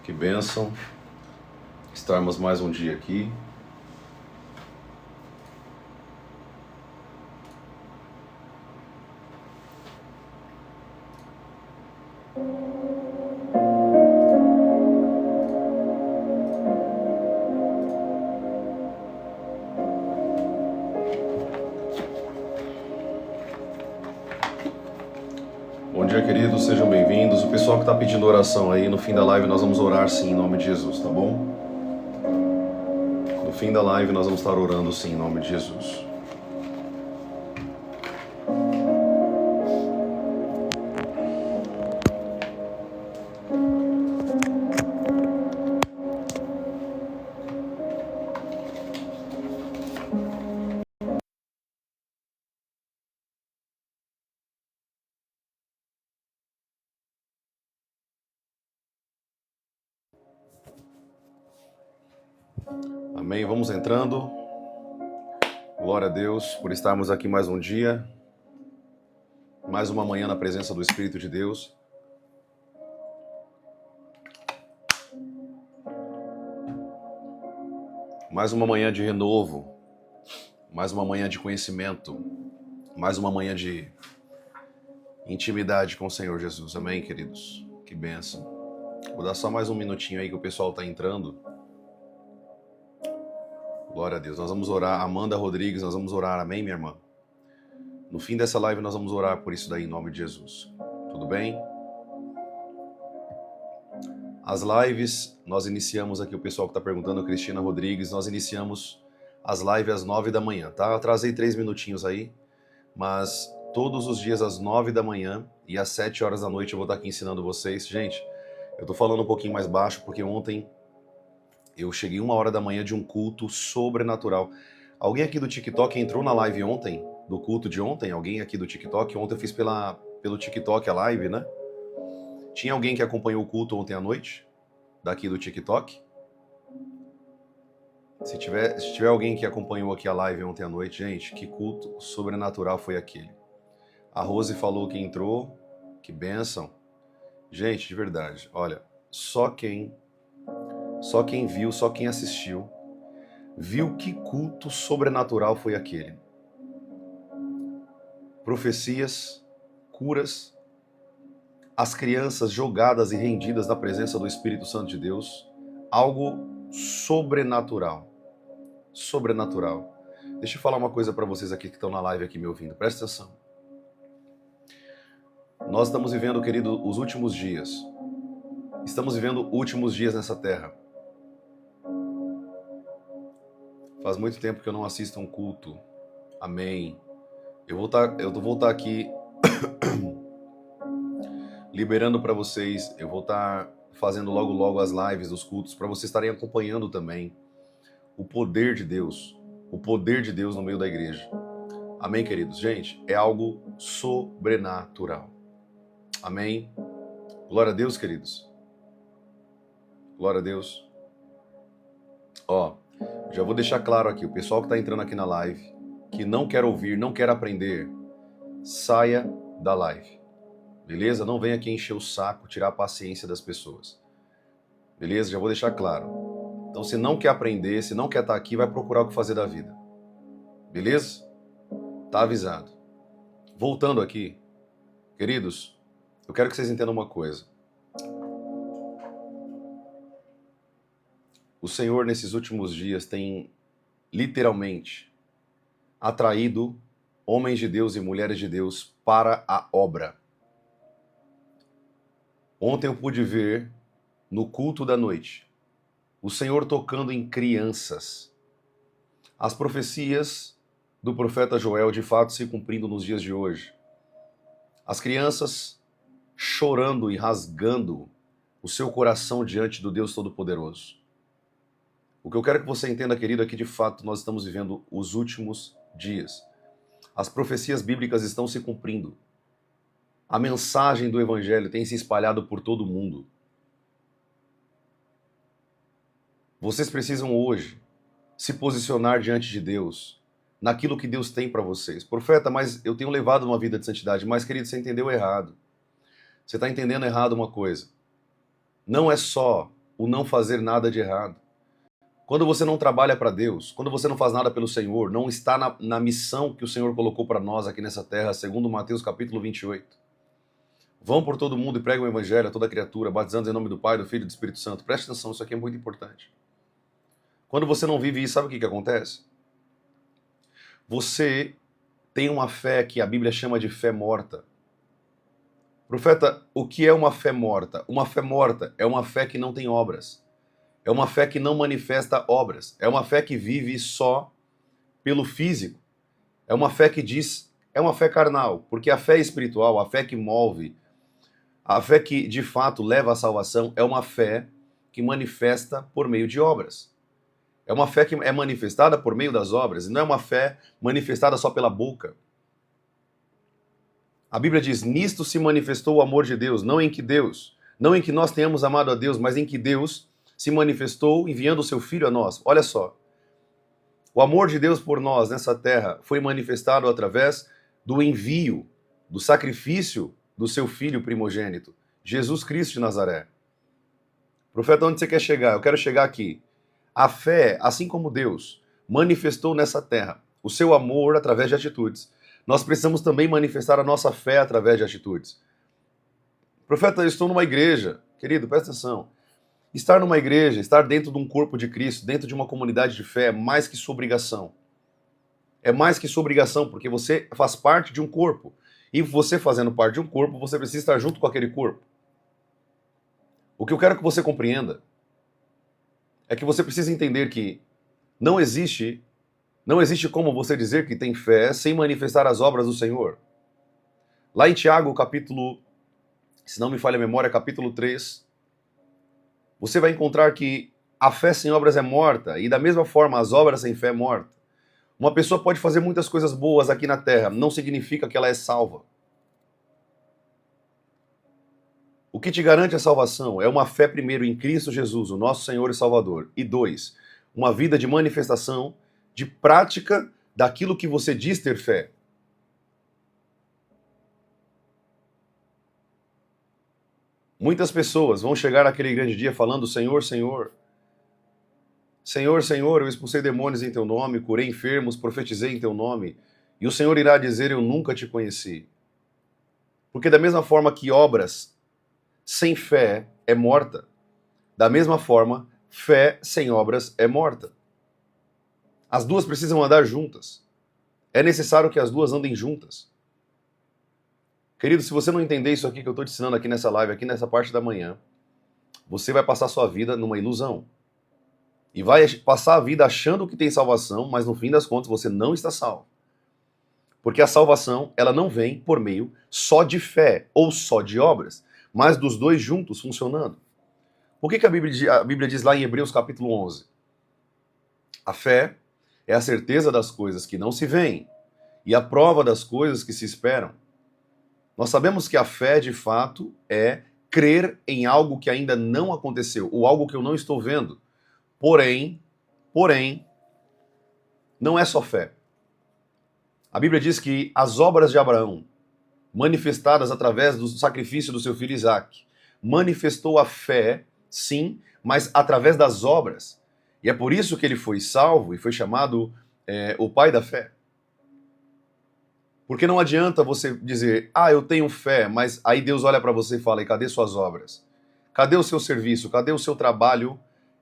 Que bênção estarmos mais um dia aqui. Bom dia, queridos, sejam bem-vindos. O pessoal que está pedindo oração aí, no fim da live nós vamos orar sim, em nome de Jesus, tá bom? No fim da live nós vamos estar orando sim, em nome de Jesus. Amém, vamos entrando. Glória a Deus por estarmos aqui mais um dia, mais uma manhã na presença do Espírito de Deus. Mais uma manhã de renovo, mais uma manhã de conhecimento, mais uma manhã de intimidade com o Senhor Jesus. Amém, queridos? Que bênção. Vou dar só mais um minutinho aí que o pessoal está entrando. Glória a Deus. Nós vamos orar. Amanda Rodrigues, nós vamos orar. Amém, minha irmã? No fim dessa live nós vamos orar por isso daí em nome de Jesus. Tudo bem? As lives, nós iniciamos aqui, o pessoal que está perguntando, Cristina Rodrigues, nós iniciamos as lives às 9 da manhã, tá? Eu atrasei 3 minutinhos aí, mas todos os dias às 9 da manhã e às 7 horas da noite eu vou estar aqui ensinando vocês. Gente, eu tô falando um pouquinho mais baixo porque ontem eu cheguei 1 hora da manhã de um culto sobrenatural. Alguém aqui do TikTok entrou na live ontem, do culto de ontem? Alguém aqui do TikTok? Ontem eu fiz pelo TikTok a live, né? Tinha alguém que acompanhou o culto ontem à noite? Daqui do TikTok? Se tiver alguém que acompanhou aqui a live ontem à noite, gente, que culto sobrenatural foi aquele? A Rose falou que entrou, que bênção. Gente, de verdade, olha, só quem viu, só quem assistiu, viu que culto sobrenatural foi aquele. Profecias, curas, as crianças jogadas e rendidas na presença do Espírito Santo de Deus, algo sobrenatural. Sobrenatural. Deixa eu falar uma coisa para vocês aqui que estão na live aqui me ouvindo, presta atenção. Nós estamos vivendo, querido, os últimos dias. Estamos vivendo últimos dias nessa terra. Faz muito tempo que eu não assisto um culto. Amém. Eu vou estar aqui liberando para vocês. Eu vou estar fazendo logo as lives dos cultos para vocês estarem acompanhando também o poder de Deus. O poder de Deus no meio da igreja. Amém, queridos? Gente, é algo sobrenatural. Amém? Glória a Deus, queridos. Glória a Deus. Ó, já vou deixar claro aqui, o pessoal que está entrando aqui na live, que não quer ouvir, não quer aprender, saia da live. Beleza? Não venha aqui encher o saco, tirar a paciência das pessoas. Beleza? Já vou deixar claro. Então, se não quer aprender, se não quer estar aqui, vai procurar o que fazer da vida. Beleza? Tá avisado. Voltando aqui, queridos, eu quero que vocês entendam uma coisa. O Senhor, nesses últimos dias, tem literalmente atraído homens de Deus e mulheres de Deus para a obra. Ontem eu pude ver, no culto da noite, o Senhor tocando em crianças. As profecias do profeta Joel de fato se cumprindo nos dias de hoje. As crianças chorando e rasgando o seu coração diante do Deus Todo-Poderoso. O que eu quero que você entenda, querido, é que de fato nós estamos vivendo os últimos dias. As profecias bíblicas estão se cumprindo. A mensagem do Evangelho tem se espalhado por todo o mundo. Vocês precisam hoje se posicionar diante de Deus, naquilo que Deus tem para vocês. Profeta, mas eu tenho levado uma vida de santidade. Mas, querido, você entendeu errado. Você está entendendo errado uma coisa. Não é só o não fazer nada de errado. Quando você não trabalha para Deus, quando você não faz nada pelo Senhor, não está na missão que o Senhor colocou para nós aqui nessa terra, segundo Mateus capítulo 28. Vão por todo mundo e pregam o evangelho a toda criatura, batizando em nome do Pai, do Filho e do Espírito Santo. Preste atenção, isso aqui é muito importante. Quando você não vive isso, sabe o que acontece? Você tem uma fé que a Bíblia chama de fé morta. Profeta, o que é uma fé morta? Uma fé morta é uma fé que não tem obras. É uma fé que não manifesta obras. É uma fé que vive só pelo físico. É uma fé que diz, é uma fé carnal, porque a fé espiritual, a fé que move, a fé que de fato leva à salvação, é uma fé que manifesta por meio de obras. É uma fé que é manifestada por meio das obras, e não é uma fé manifestada só pela boca. A Bíblia diz, nisto se manifestou o amor de Deus, não em que nós tenhamos amado a Deus, mas em que Deus se manifestou enviando o seu Filho a nós. Olha só, o amor de Deus por nós nessa terra foi manifestado através do envio, do sacrifício do seu Filho primogênito, Jesus Cristo de Nazaré. Profeta, onde você quer chegar? Eu quero chegar aqui. A fé, assim como Deus manifestou nessa terra o seu amor através de atitudes, nós precisamos também manifestar a nossa fé através de atitudes. Profeta, eu estou numa igreja. Querido, presta atenção. Estar numa igreja, estar dentro de um corpo de Cristo, dentro de uma comunidade de fé, é mais que sua obrigação. É mais que sua obrigação, porque você faz parte de um corpo. E você fazendo parte de um corpo, você precisa estar junto com aquele corpo. O que eu quero que você compreenda é que você precisa entender que não existe como você dizer que tem fé sem manifestar as obras do Senhor. Lá em Tiago, capítulo, se não me falha a memória, capítulo 3, você vai encontrar que a fé sem obras é morta, e da mesma forma as obras sem fé é morta. Uma pessoa pode fazer muitas coisas boas aqui na terra, não significa que ela é salva. O que te garante a salvação é uma fé, primeiro, em Cristo Jesus, o nosso Senhor e Salvador. E 2, uma vida de manifestação, de prática daquilo que você diz ter fé. Muitas pessoas vão chegar naquele grande dia falando, Senhor, Senhor. Senhor, Senhor, eu expulsei demônios em teu nome, curei enfermos, profetizei em teu nome. E o Senhor irá dizer, eu nunca te conheci. Porque da mesma forma que obras sem fé é morta, da mesma forma, fé sem obras é morta. As duas precisam andar juntas. É necessário que as duas andem juntas. Querido, se você não entender isso aqui que eu estou te ensinando aqui nessa live, aqui nessa parte da manhã, você vai passar sua vida numa ilusão. E vai passar a vida achando que tem salvação, mas no fim das contas você não está salvo. Porque a salvação, ela não vem por meio só de fé ou só de obras, mas dos dois juntos funcionando. Por que a Bíblia diz lá em Hebreus capítulo 11? A fé é a certeza das coisas que não se veem e a prova das coisas que se esperam. Nós sabemos que a fé, de fato, é crer em algo que ainda não aconteceu, ou algo que eu não estou vendo. Porém, não é só fé. A Bíblia diz que as obras de Abraão, manifestadas através do sacrifício do seu filho Isaque, manifestou a fé, sim, mas através das obras. E é por isso que ele foi salvo e foi chamado o pai da fé. Porque não adianta você dizer, eu tenho fé, mas aí Deus olha para você e fala, e cadê suas obras? Cadê o seu serviço? Cadê o seu trabalho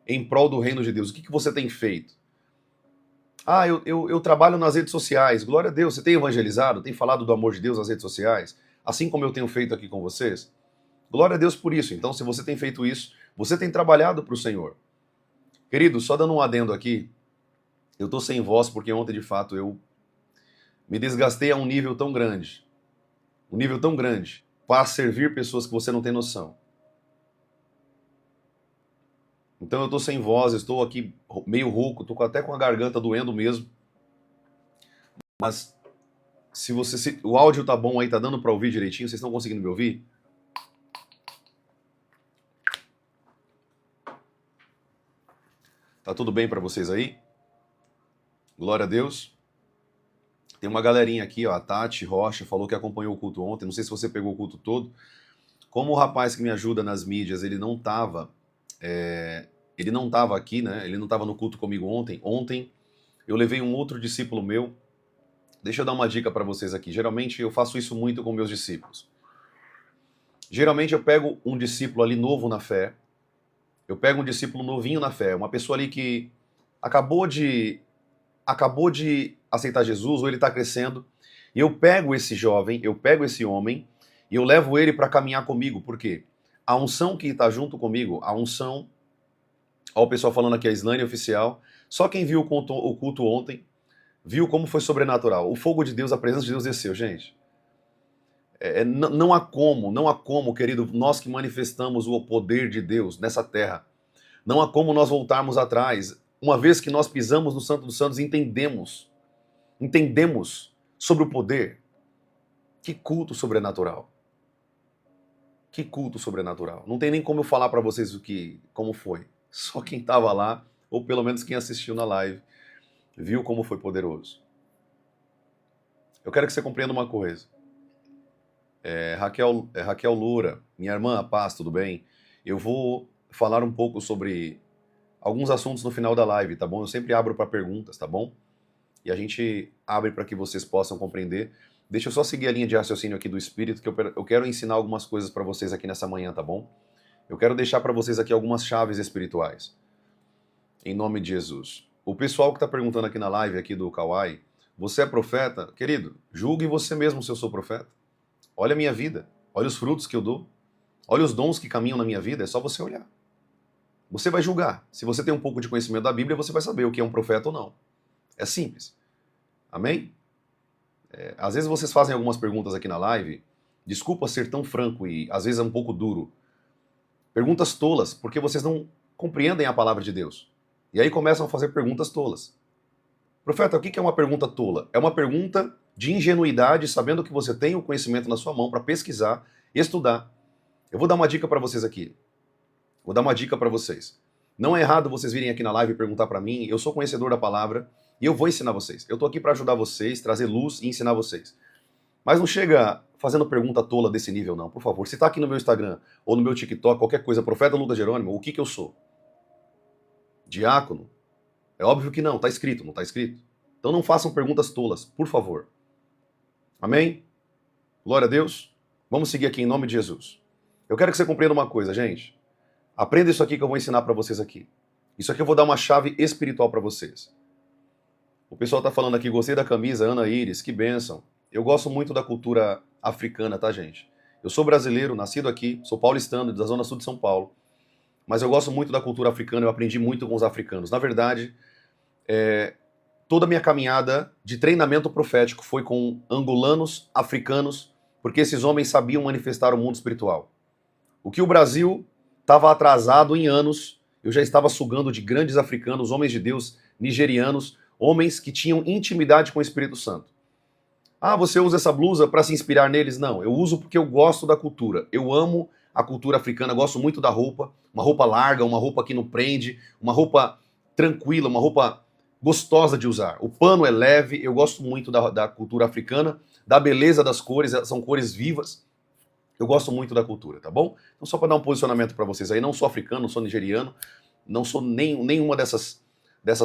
em prol do reino de Deus? O que você tem feito? Eu trabalho nas redes sociais. Glória a Deus, você tem evangelizado? Tem falado do amor de Deus nas redes sociais? Assim como eu tenho feito aqui com vocês? Glória a Deus por isso. Então, se você tem feito isso, você tem trabalhado para o Senhor. Querido, só dando um adendo aqui, eu estou sem voz porque ontem, de fato, eu me desgastei a um nível tão grande, para servir pessoas que você não tem noção. Então eu estou sem voz, estou aqui meio rouco, estou até com a garganta doendo mesmo. Mas se o áudio tá bom aí, tá dando para ouvir direitinho, vocês estão conseguindo me ouvir? Tá tudo bem para vocês aí? Glória a Deus. Tem uma galerinha aqui, ó, a Tati Rocha falou que acompanhou o culto ontem, não sei se você pegou o culto todo. Como o rapaz que me ajuda nas mídias, ele não estava ele não estava aqui, né? Ele não estava no culto comigo ontem. Ontem eu levei um outro discípulo meu. Deixa eu dar uma dica para vocês aqui. Geralmente eu faço isso muito com meus discípulos. Geralmente eu pego um discípulo ali novo na fé. Eu pego um discípulo novinho na fé, uma pessoa ali que acabou de aceitar Jesus, ou ele está crescendo, e eu pego esse jovem, eu pego esse homem, e eu levo ele para caminhar comigo. Por quê? A unção que está junto comigo, a unção, ó, o pessoal falando aqui, a Slane oficial, só quem viu o culto ontem, viu como foi sobrenatural. O fogo de Deus, a presença de Deus desceu, gente. Não há como, querido, nós que manifestamos o poder de Deus nessa terra, não há como nós voltarmos atrás. Uma vez que nós pisamos no Santo dos Santos, entendemos sobre o poder. Que culto sobrenatural. Que culto sobrenatural. Não tem nem como eu falar para vocês como foi. Só quem estava lá, ou pelo menos quem assistiu na live, viu como foi poderoso. Eu quero que você compreenda uma coisa. Raquel Loura, minha irmã, a paz, tudo bem? Eu vou falar um pouco sobre alguns assuntos no final da live, tá bom? Eu sempre abro para perguntas, tá bom? E a gente abre para que vocês possam compreender. Deixa eu só seguir a linha de raciocínio aqui do Espírito, que eu quero ensinar algumas coisas para vocês aqui nessa manhã, tá bom? Eu quero deixar para vocês aqui algumas chaves espirituais. Em nome de Jesus. O pessoal que está perguntando aqui na live aqui do Kawai, você é profeta? Querido, julgue você mesmo se eu sou profeta. Olha a minha vida, olha os frutos que eu dou, olha os dons que caminham na minha vida, é só você olhar. Você vai julgar. Se você tem um pouco de conhecimento da Bíblia, você vai saber o que é um profeta ou não. É simples. Amém? Às vezes vocês fazem algumas perguntas aqui na live, desculpa ser tão franco e às vezes é um pouco duro. Perguntas tolas, porque vocês não compreendem a palavra de Deus. E aí começam a fazer perguntas tolas. Profeta, o que é uma pergunta tola? É uma pergunta de ingenuidade, sabendo que você tem o conhecimento na sua mão para pesquisar, estudar. Eu vou dar uma dica para vocês aqui. Vou dar uma dica para vocês. Não é errado vocês virem aqui na live e perguntar para mim, eu sou conhecedor da palavra e eu vou ensinar vocês. Eu tô aqui para ajudar vocês, trazer luz e ensinar vocês. Mas não chega fazendo pergunta tola desse nível não, por favor. Se tá aqui no meu Instagram ou no meu TikTok, qualquer coisa, Profeta Lucas Jerônimo, o que eu sou? Diácono? É óbvio que não, tá escrito, não tá escrito? Então não façam perguntas tolas, por favor. Amém? Glória a Deus. Vamos seguir aqui em nome de Jesus. Eu quero que você compreenda uma coisa, gente. Aprenda isso aqui que eu vou ensinar para vocês aqui. Isso aqui eu vou dar uma chave espiritual para vocês. O pessoal tá falando aqui, gostei da camisa, Ana Iris, que bênção. Eu gosto muito da cultura africana, tá, gente? Eu sou brasileiro, nascido aqui, sou paulistano, da zona sul de São Paulo. Mas eu gosto muito da cultura africana, eu aprendi muito com os africanos. Na verdade, toda a minha caminhada de treinamento profético foi com angolanos, africanos, porque esses homens sabiam manifestar o mundo espiritual. O que o Brasil estava atrasado em anos, eu já estava sugando de grandes africanos, homens de Deus, nigerianos, homens que tinham intimidade com o Espírito Santo. Ah, você usa essa blusa para se inspirar neles? Não, eu uso porque eu gosto da cultura. Eu amo a cultura africana, gosto muito da roupa, uma roupa larga, uma roupa que não prende, uma roupa tranquila, uma roupa gostosa de usar. O pano é leve, eu gosto muito da cultura africana, da beleza das cores, são cores vivas. Eu gosto muito da cultura, tá bom? Então só para dar um posicionamento para vocês aí, não sou africano, não sou nigeriano, não sou nenhuma dessas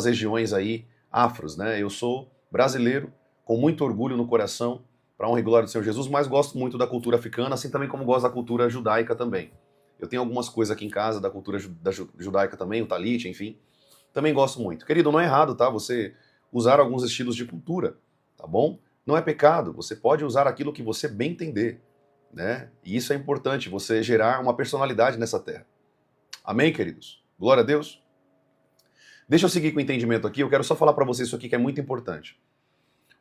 regiões aí afros, né? Eu sou brasileiro, com muito orgulho no coração, para a honra e glória do Senhor Jesus, mas gosto muito da cultura africana, assim também como gosto da cultura judaica também. Eu tenho algumas coisas aqui em casa da cultura judaica também, o talit, enfim. Também gosto muito. Querido, não é errado, tá? Você usar alguns estilos de cultura, tá bom? Não é pecado, você pode usar aquilo que você bem entender, né? E isso é importante, você gerar uma personalidade nessa terra. Amém, queridos? Glória a Deus. Deixa eu seguir com o entendimento aqui, eu quero só falar para vocês isso aqui que é muito importante.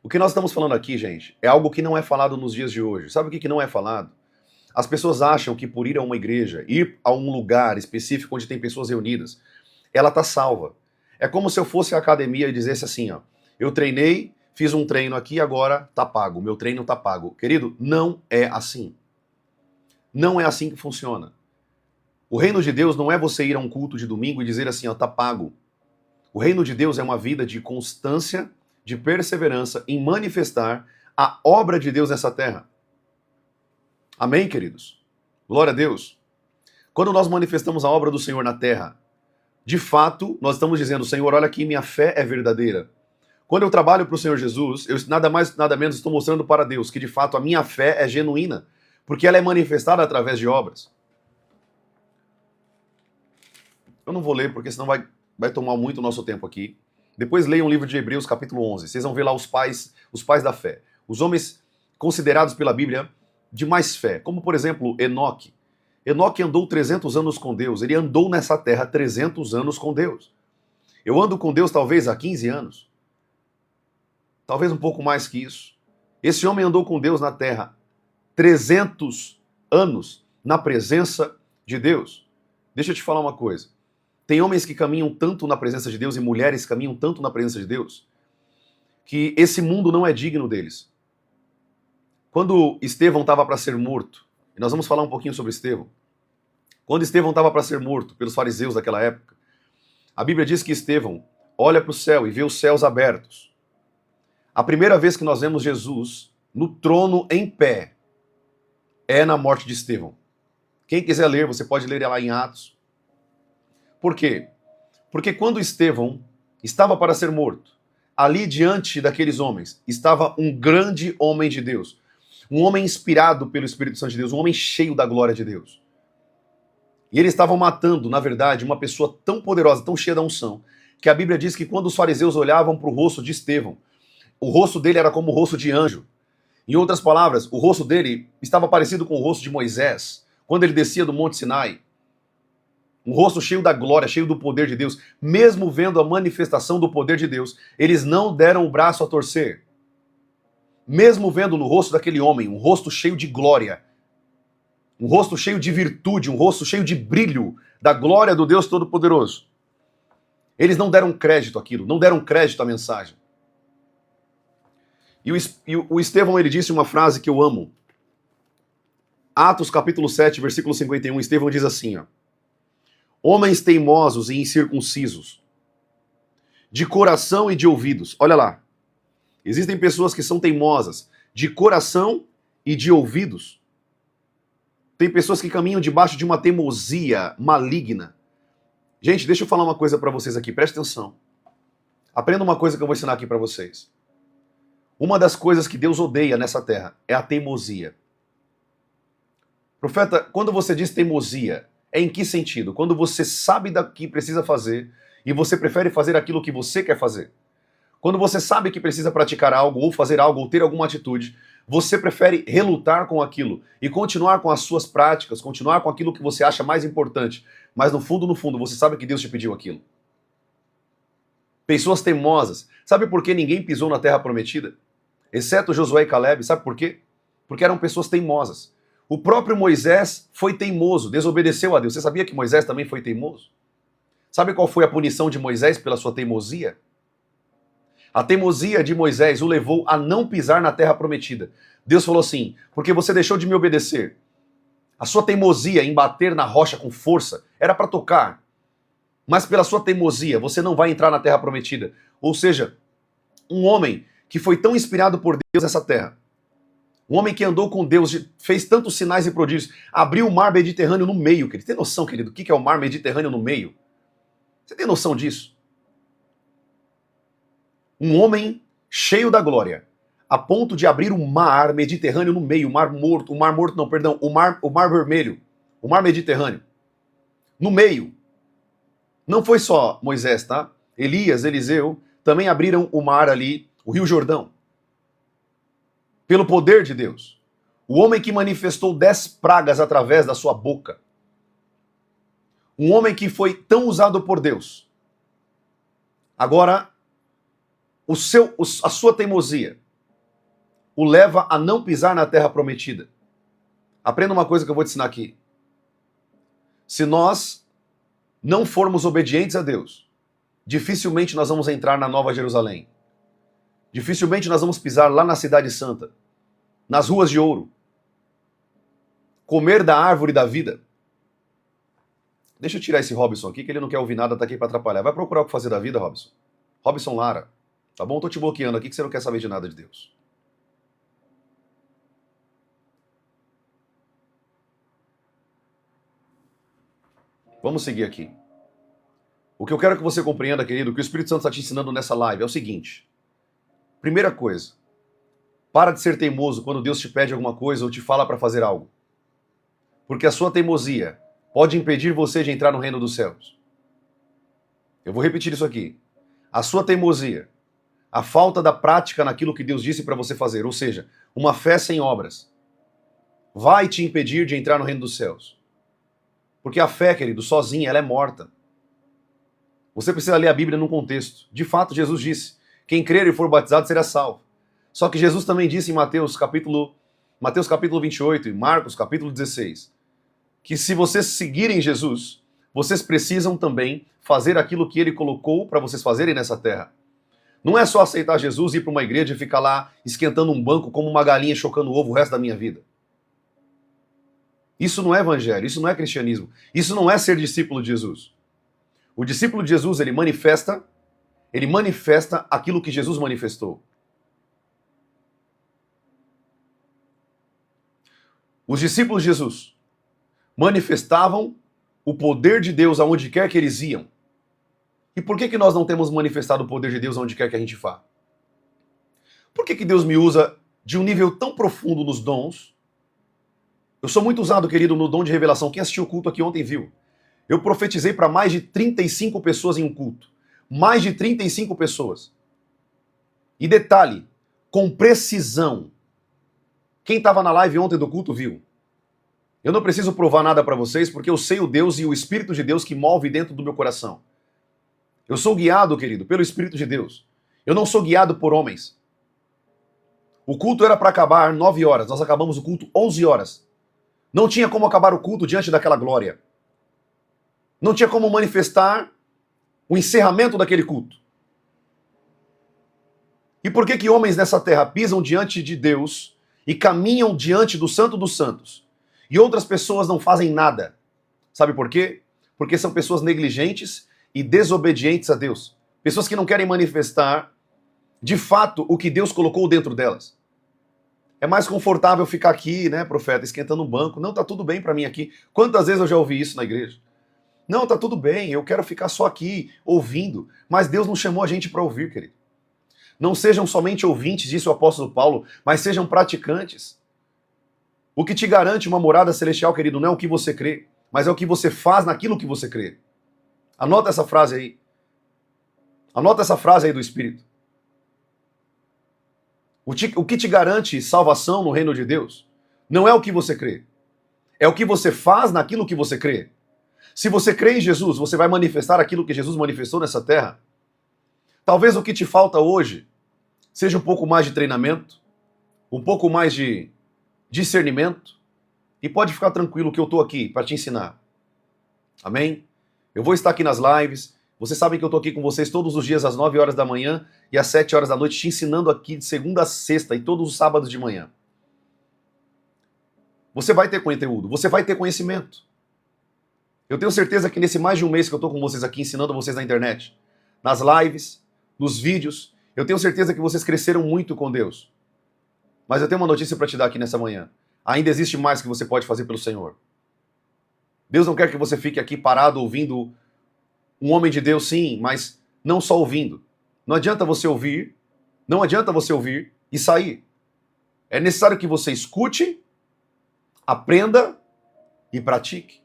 O que nós estamos falando aqui, gente, é algo que não é falado nos dias de hoje. Sabe o que não é falado? As pessoas acham que por ir a uma igreja, ir a um lugar específico onde tem pessoas reunidas, ela tá salva. É como se eu fosse à academia e dissesse assim, ó, eu treinei, fiz um treino aqui, agora tá pago, meu treino tá pago. Querido, não é assim. Não é assim que funciona. O reino de Deus não é você ir a um culto de domingo e dizer assim, ó, tá pago. O reino de Deus é uma vida de constância, de perseverança em manifestar a obra de Deus nessa terra. Amém, queridos? Glória a Deus. Quando nós manifestamos a obra do Senhor na terra, de fato, nós estamos dizendo, Senhor, olha aqui, minha fé é verdadeira. Quando eu trabalho para o Senhor Jesus, eu nada mais, nada menos estou mostrando para Deus que, de fato, a minha fé é genuína, porque ela é manifestada através de obras. Eu não vou ler, porque senão vai tomar muito o nosso tempo aqui. Depois leiam o livro de Hebreus, capítulo 11. Vocês vão ver lá os pais da fé. Os homens considerados pela Bíblia de mais fé, como, por exemplo, Enoque. Enoque andou 300 anos com Deus. Ele andou nessa terra 300 anos com Deus. Eu ando com Deus talvez há 15 anos. Talvez um pouco mais que isso. Esse homem andou com Deus na terra 300 anos na presença de Deus. Deixa eu te falar uma coisa. Tem homens que caminham tanto na presença de Deus e mulheres que caminham tanto na presença de Deus que esse mundo não é digno deles. Quando Estevão estava para ser morto, e nós vamos falar um pouquinho sobre Estevão, quando Estevão estava para ser morto pelos fariseus daquela época, a Bíblia diz que Estevão olha para o céu e vê os céus abertos. A primeira vez que nós vemos Jesus no trono em pé é na morte de Estevão. Quem quiser ler, você pode ler lá em Atos. Por quê? Porque quando Estevão estava para ser morto, ali diante daqueles homens estava um grande homem de Deus, um homem inspirado pelo Espírito Santo de Deus, um homem cheio da glória de Deus. E eles estavam matando, na verdade, uma pessoa tão poderosa, tão cheia da unção, que a Bíblia diz que quando os fariseus olhavam para o rosto de Estevão, o rosto dele era como o rosto de anjo. Em outras palavras, o rosto dele estava parecido com o rosto de Moisés, quando ele descia do Monte Sinai. Um rosto cheio da glória, cheio do poder de Deus. Mesmo vendo a manifestação do poder de Deus, eles não deram o braço a torcer. Mesmo vendo no rosto daquele homem um rosto cheio de glória, um rosto cheio de virtude, um rosto cheio de brilho da glória do Deus Todo-Poderoso, eles não deram crédito àquilo, não deram crédito à mensagem. E o Estevão, ele disse uma frase que eu amo. Atos capítulo 7, versículo 51, Estevão diz assim, ó: homens teimosos e incircuncisos, de coração e de ouvidos. Olha lá. Existem pessoas que são teimosas de coração e de ouvidos. Tem pessoas que caminham debaixo de uma teimosia maligna. Gente, deixa eu falar uma coisa para vocês aqui, presta atenção. Aprenda uma coisa que eu vou ensinar aqui para vocês. Uma das coisas que Deus odeia nessa terra é a teimosia. Profeta, quando você diz teimosia, é em que sentido? Quando você sabe do que precisa fazer e você prefere fazer aquilo que você quer fazer. Quando você sabe que precisa praticar algo, ou fazer algo, ou ter alguma atitude, você prefere relutar com aquilo e continuar com as suas práticas, continuar com aquilo que você acha mais importante, mas no fundo, você sabe que Deus te pediu aquilo. Pessoas teimosas. Sabe por que ninguém pisou na terra prometida? Exceto Josué e Caleb. Sabe por quê? Porque eram pessoas teimosas. O próprio Moisés foi teimoso, desobedeceu a Deus. Você sabia que Moisés também foi teimoso? Sabe qual foi a punição de Moisés pela sua teimosia? A teimosia de Moisés o levou a não pisar na terra prometida. Deus falou assim, porque você deixou de me obedecer. A sua teimosia em bater na rocha com força era para tocar. Mas pela sua teimosia você não vai entrar na terra prometida. Ou seja, um homem que foi tão inspirado por Deus nessa terra, um homem que andou com Deus, fez tantos sinais e prodígios, abriu o mar Mediterrâneo no meio, querido. Tem noção, querido, do que é o mar Mediterrâneo no meio? Você tem noção disso? Um homem cheio da glória, a ponto de abrir o mar Mediterrâneo no meio, o mar vermelho, o mar Mediterrâneo, no meio. Não foi só Moisés, tá? Elias, Eliseu, também abriram o mar ali, o Rio Jordão. Pelo poder de Deus. O homem que manifestou 10 pragas através da sua boca. Um homem que foi tão usado por Deus. Agora, a sua teimosia o leva a não pisar na terra prometida. Aprenda uma coisa que eu vou te ensinar aqui. Se nós não formos obedientes a Deus, dificilmente nós vamos entrar na Nova Jerusalém. Dificilmente nós vamos pisar lá na Cidade Santa, nas ruas de ouro, comer da árvore da vida. Deixa eu tirar esse Robson aqui, que ele não quer ouvir nada, tá aqui para atrapalhar. Vai procurar o que fazer da vida, Robson. Robson Lara, tá bom? Tô te bloqueando aqui que você não quer saber de nada de Deus. Vamos seguir aqui. O que eu quero que você compreenda, querido, que o Espírito Santo está te ensinando nessa live é o seguinte. Primeira coisa, para de ser teimoso quando Deus te pede alguma coisa ou te fala para fazer algo. Porque a sua teimosia pode impedir você de entrar no reino dos céus. Eu vou repetir isso aqui. A sua teimosia, a falta da prática naquilo que Deus disse para você fazer, ou seja, uma fé sem obras, vai te impedir de entrar no reino dos céus. Porque a fé, querido, sozinha, ela é morta. Você precisa ler a Bíblia num contexto. De fato, Jesus disse, quem crer e for batizado será salvo. Só que Jesus também disse em Mateus capítulo 28 e Marcos capítulo 16, que se vocês seguirem Jesus, vocês precisam também fazer aquilo que ele colocou para vocês fazerem nessa terra. Não é só aceitar Jesus, ir para uma igreja e ficar lá esquentando um banco como uma galinha chocando ovo o resto da minha vida. Isso não é evangelho, isso não é cristianismo, isso não é ser discípulo de Jesus. O discípulo de Jesus, ele manifesta aquilo que Jesus manifestou. Os discípulos de Jesus manifestavam o poder de Deus aonde quer que eles iam. E por que nós não temos manifestado o poder de Deus aonde quer que a gente vá? Por que Deus me usa de um nível tão profundo nos dons? Eu sou muito usado, querido, no dom de revelação. Quem assistiu o culto aqui ontem viu. Eu profetizei para mais de 35 pessoas em um culto. Mais de 35 pessoas. E detalhe, com precisão. Quem estava na live ontem do culto viu. Eu não preciso provar nada para vocês, porque eu sei o Deus e o Espírito de Deus que move dentro do meu coração. Eu sou guiado, querido, pelo Espírito de Deus. Eu não sou guiado por homens. O culto era para acabar 9 horas, nós acabamos o culto 11 horas. Não tinha como acabar o culto diante daquela glória. Não tinha como manifestar o encerramento daquele culto. E por que homens nessa terra pisam diante de Deus e caminham diante do Santo dos Santos e outras pessoas não fazem nada? Sabe por quê? Porque são pessoas negligentes e desobedientes a Deus. Pessoas que não querem manifestar de fato o que Deus colocou dentro delas. É mais confortável ficar aqui, né, profeta, esquentando um banco. Não, tá tudo bem para mim aqui. Quantas vezes eu já ouvi isso na igreja? Não, tá tudo bem, eu quero ficar só aqui, ouvindo. Mas Deus não chamou a gente para ouvir, querido. Não sejam somente ouvintes, disse o apóstolo Paulo, mas sejam praticantes. O que te garante uma morada celestial, querido, não é o que você crê, mas é o que você faz naquilo que você crê. Anota essa frase aí. Anota essa frase aí do Espírito. O que te garante salvação no reino de Deus não é o que você crê, é o que você faz naquilo que você crê. Se você crê em Jesus, você vai manifestar aquilo que Jesus manifestou nessa terra. Talvez o que te falta hoje seja um pouco mais de treinamento, um pouco mais de discernimento, e pode ficar tranquilo que eu estou aqui para te ensinar. Amém? Eu vou estar aqui nas lives. Vocês sabem que eu estou aqui com vocês todos os dias às 9 horas da manhã e às 7 horas da noite, te ensinando aqui de segunda a sexta e todos os sábados de manhã. Você vai ter conteúdo, você vai ter conhecimento. Eu tenho certeza que nesse mais de um mês que eu estou com vocês aqui, ensinando vocês na internet, nas lives, nos vídeos, eu tenho certeza que vocês cresceram muito com Deus. Mas eu tenho uma notícia para te dar aqui nessa manhã. Ainda existe mais que você pode fazer pelo Senhor. Deus não quer que você fique aqui parado ouvindo um homem de Deus, sim, mas não só ouvindo. Não adianta você ouvir e sair. É necessário que você escute, aprenda e pratique.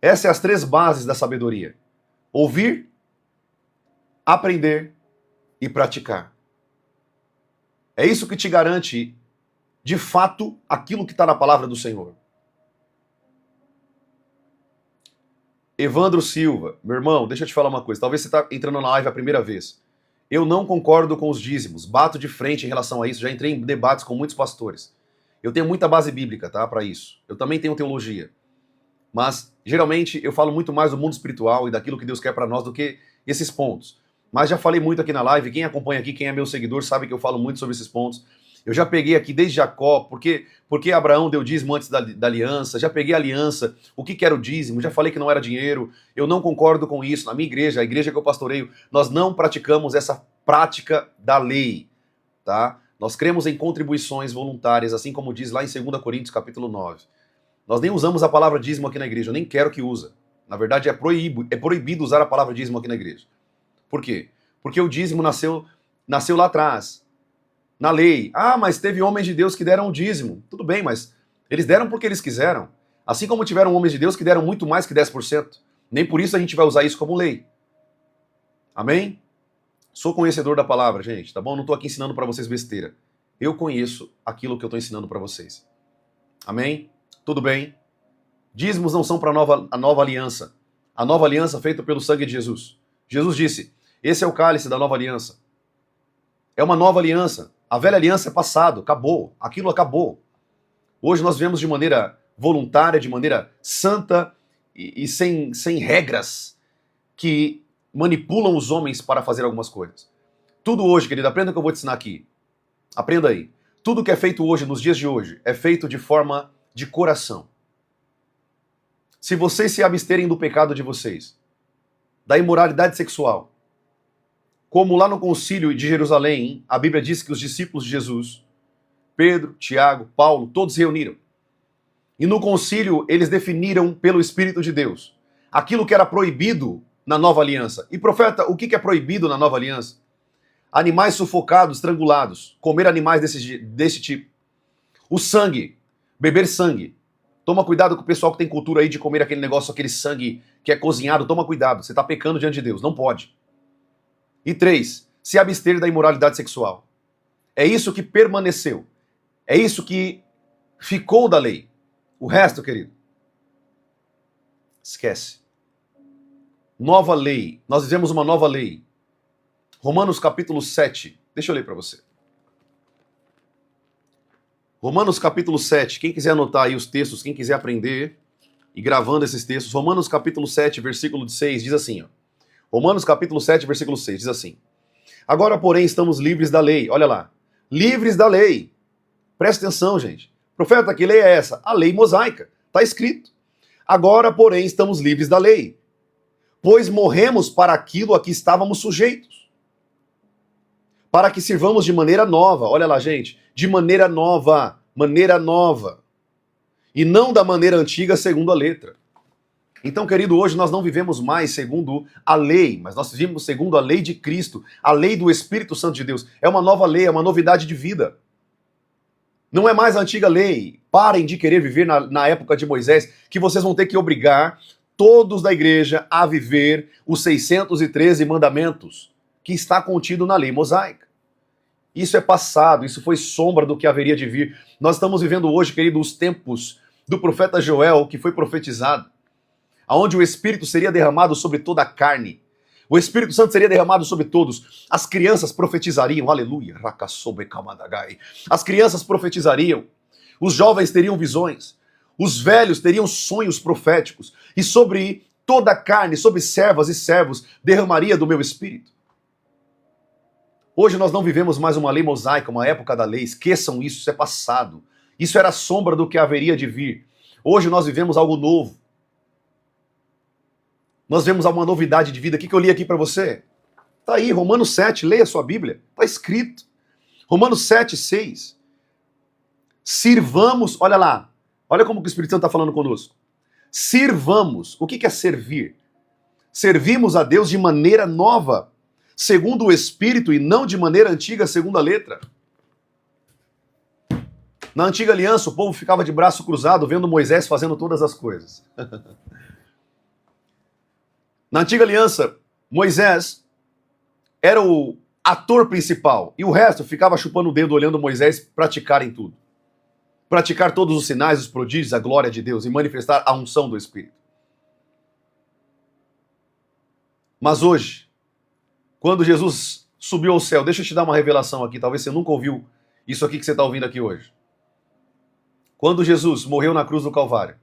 Essas são as 3 bases da sabedoria. Ouvir, aprender e praticar. É isso que te garante, de fato, aquilo que está na palavra do Senhor. Evandro Silva, meu irmão, deixa eu te falar uma coisa. Talvez você está entrando na live a primeira vez. Eu não concordo com os dízimos. Bato de frente em relação a isso. Já entrei em debates com muitos pastores. Eu tenho muita base bíblica, tá, para isso. Eu também tenho teologia. Mas, geralmente, eu falo muito mais do mundo espiritual e daquilo que Deus quer para nós do que esses pontos. Mas já falei muito aqui na live. Quem acompanha aqui, quem é meu seguidor, sabe que eu falo muito sobre esses pontos. Eu já peguei aqui desde Jacó, porque Abraão deu dízimo antes da aliança, já peguei a aliança, o que era o dízimo, já falei que não era dinheiro, eu não concordo com isso. Na minha igreja, a igreja que eu pastoreio, nós não praticamos essa prática da lei, tá? Nós cremos em contribuições voluntárias, assim como diz lá em 2 Coríntios capítulo 9. Nós nem usamos a palavra dízimo aqui na igreja, eu nem quero que usa. Na verdade, é proibido usar a palavra dízimo aqui na igreja. Por quê? Porque o dízimo nasceu lá atrás, na lei. Ah, mas teve homens de Deus que deram o dízimo. Tudo bem, mas eles deram porque eles quiseram. Assim como tiveram homens de Deus que deram muito mais que 10%. Nem por isso a gente vai usar isso como lei. Amém? Sou conhecedor da palavra, gente, tá bom? Não estou aqui ensinando para vocês besteira. Eu conheço aquilo que eu estou ensinando para vocês. Amém? Tudo bem? Dízimos não são para a nova aliança. A nova aliança feita pelo sangue de Jesus. Jesus disse, esse é o cálice da nova aliança. É uma nova aliança. A velha aliança é passado, acabou. Aquilo acabou. Hoje nós vivemos de maneira voluntária, de maneira santa e sem regras que manipulam os homens para fazer algumas coisas. Tudo hoje, querido, aprenda o que eu vou te ensinar aqui. Aprenda aí. Tudo que é feito hoje, nos dias de hoje, é feito de forma de coração. Se vocês se absterem do pecado de vocês, da imoralidade sexual, como lá no concílio de Jerusalém, a Bíblia diz que os discípulos de Jesus, Pedro, Tiago, Paulo, todos se reuniram. E no concílio eles definiram pelo Espírito de Deus aquilo que era proibido na nova aliança. E profeta, o que é proibido na nova aliança? Animais sufocados, estrangulados, comer animais desse tipo. O sangue, beber sangue. Toma cuidado com o pessoal que tem cultura aí de comer aquele negócio, aquele sangue que é cozinhado. Toma cuidado, você está pecando diante de Deus, não pode. E 3, se abster da imoralidade sexual. É isso que permaneceu. É isso que ficou da lei. O resto, querido, esquece. Nova lei. Nós vivemos uma nova lei. Romanos capítulo 7. Deixa eu ler para você. Romanos capítulo 7. Quem quiser anotar aí os textos, quem quiser aprender e gravando esses textos. Romanos capítulo 7, versículo 6, diz assim, ó. Romanos capítulo 7, versículo 6, diz assim. Agora, porém, estamos livres da lei. Olha lá. Livres da lei. Presta atenção, gente. Profeta, que lei é essa? A lei mosaica. Está escrito. Agora, porém, estamos livres da lei. Pois morremos para aquilo a que estávamos sujeitos. Para que sirvamos de maneira nova. Olha lá, gente. De maneira nova. Maneira nova. E não da maneira antiga segundo a letra. Então, querido, hoje nós não vivemos mais segundo a lei, mas nós vivemos segundo a lei de Cristo, a lei do Espírito Santo de Deus. É uma nova lei, é uma novidade de vida. Não é mais a antiga lei. Parem de querer viver na época de Moisés, que vocês vão ter que obrigar todos da igreja a viver os 613 mandamentos que está contido na lei mosaica. Isso é passado, isso foi sombra do que haveria de vir. Nós estamos vivendo hoje, querido, os tempos do profeta Joel, que foi profetizado, onde o Espírito seria derramado sobre toda a carne. O Espírito Santo seria derramado sobre todos. As crianças profetizariam, aleluia. As crianças profetizariam. Os jovens teriam visões. Os velhos teriam sonhos proféticos. E sobre toda a carne, sobre servas e servos, derramaria do meu Espírito. Hoje nós não vivemos mais uma lei mosaica, uma época da lei. Esqueçam isso, isso é passado. Isso era a sombra do que haveria de vir. Hoje nós vivemos algo novo. Nós vemos uma novidade de vida. O que eu li aqui para você? Está aí, Romanos 7, leia a sua Bíblia. Está escrito. Romanos 7, 6. Sirvamos, olha lá. Olha como que o Espírito Santo está falando conosco. Sirvamos. O que é servir? Servimos a Deus de maneira nova, segundo o Espírito, e não de maneira antiga, segundo a letra. Na antiga aliança, o povo ficava de braço cruzado, vendo Moisés fazendo todas as coisas. Na antiga aliança, Moisés era o ator principal e o resto ficava chupando o dedo olhando Moisés praticar em tudo. Praticar todos os sinais, os prodígios, a glória de Deus e manifestar a unção do Espírito. Mas hoje, quando Jesus subiu ao céu, deixa eu te dar uma revelação aqui, talvez você nunca ouviu isso aqui que você está ouvindo aqui hoje. Quando Jesus morreu na cruz do Calvário,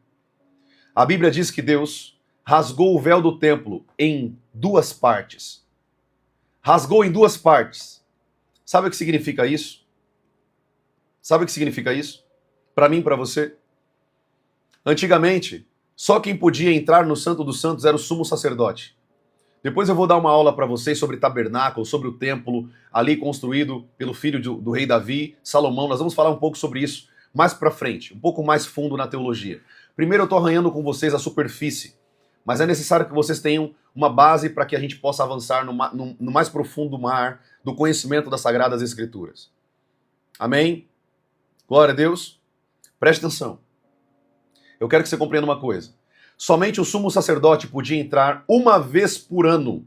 a Bíblia diz que Deus rasgou o véu do templo em duas partes. Rasgou em duas partes. Sabe o que significa isso? Sabe o que significa isso? Para mim e para você? Antigamente, só quem podia entrar no Santo dos Santos era o sumo sacerdote. Depois eu vou dar uma aula para vocês sobre tabernáculo, sobre o templo ali construído pelo filho do rei Davi, Salomão. Nós vamos falar um pouco sobre isso mais para frente, um pouco mais fundo na teologia. Primeiro eu estou arranhando com vocês a superfície, Mas é necessário que vocês tenham uma base para que a gente possa avançar no mais profundo mar do conhecimento das Sagradas Escrituras. Amém? Glória a Deus. Preste atenção. Eu quero que você compreenda uma coisa. Somente o sumo sacerdote podia entrar uma vez por ano.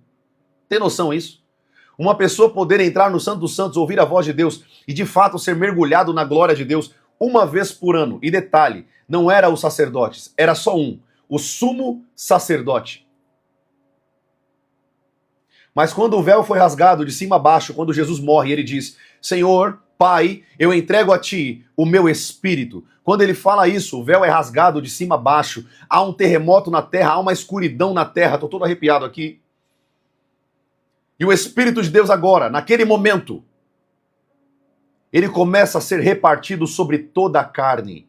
Tem noção disso? Uma pessoa poder entrar no Santo dos Santos, ouvir a voz de Deus e de fato ser mergulhado na glória de Deus uma vez por ano. E detalhe, não era os sacerdotes, era só um, o sumo sacerdote. Mas quando o véu foi rasgado de cima a baixo, quando Jesus morre, ele diz: Senhor, Pai, eu entrego a Ti o meu espírito. Quando ele fala isso, o véu é rasgado de cima a baixo, há um terremoto na terra, há uma escuridão na terra, estou todo arrepiado aqui. E o Espírito de Deus agora, naquele momento, ele começa a ser repartido sobre toda a carne.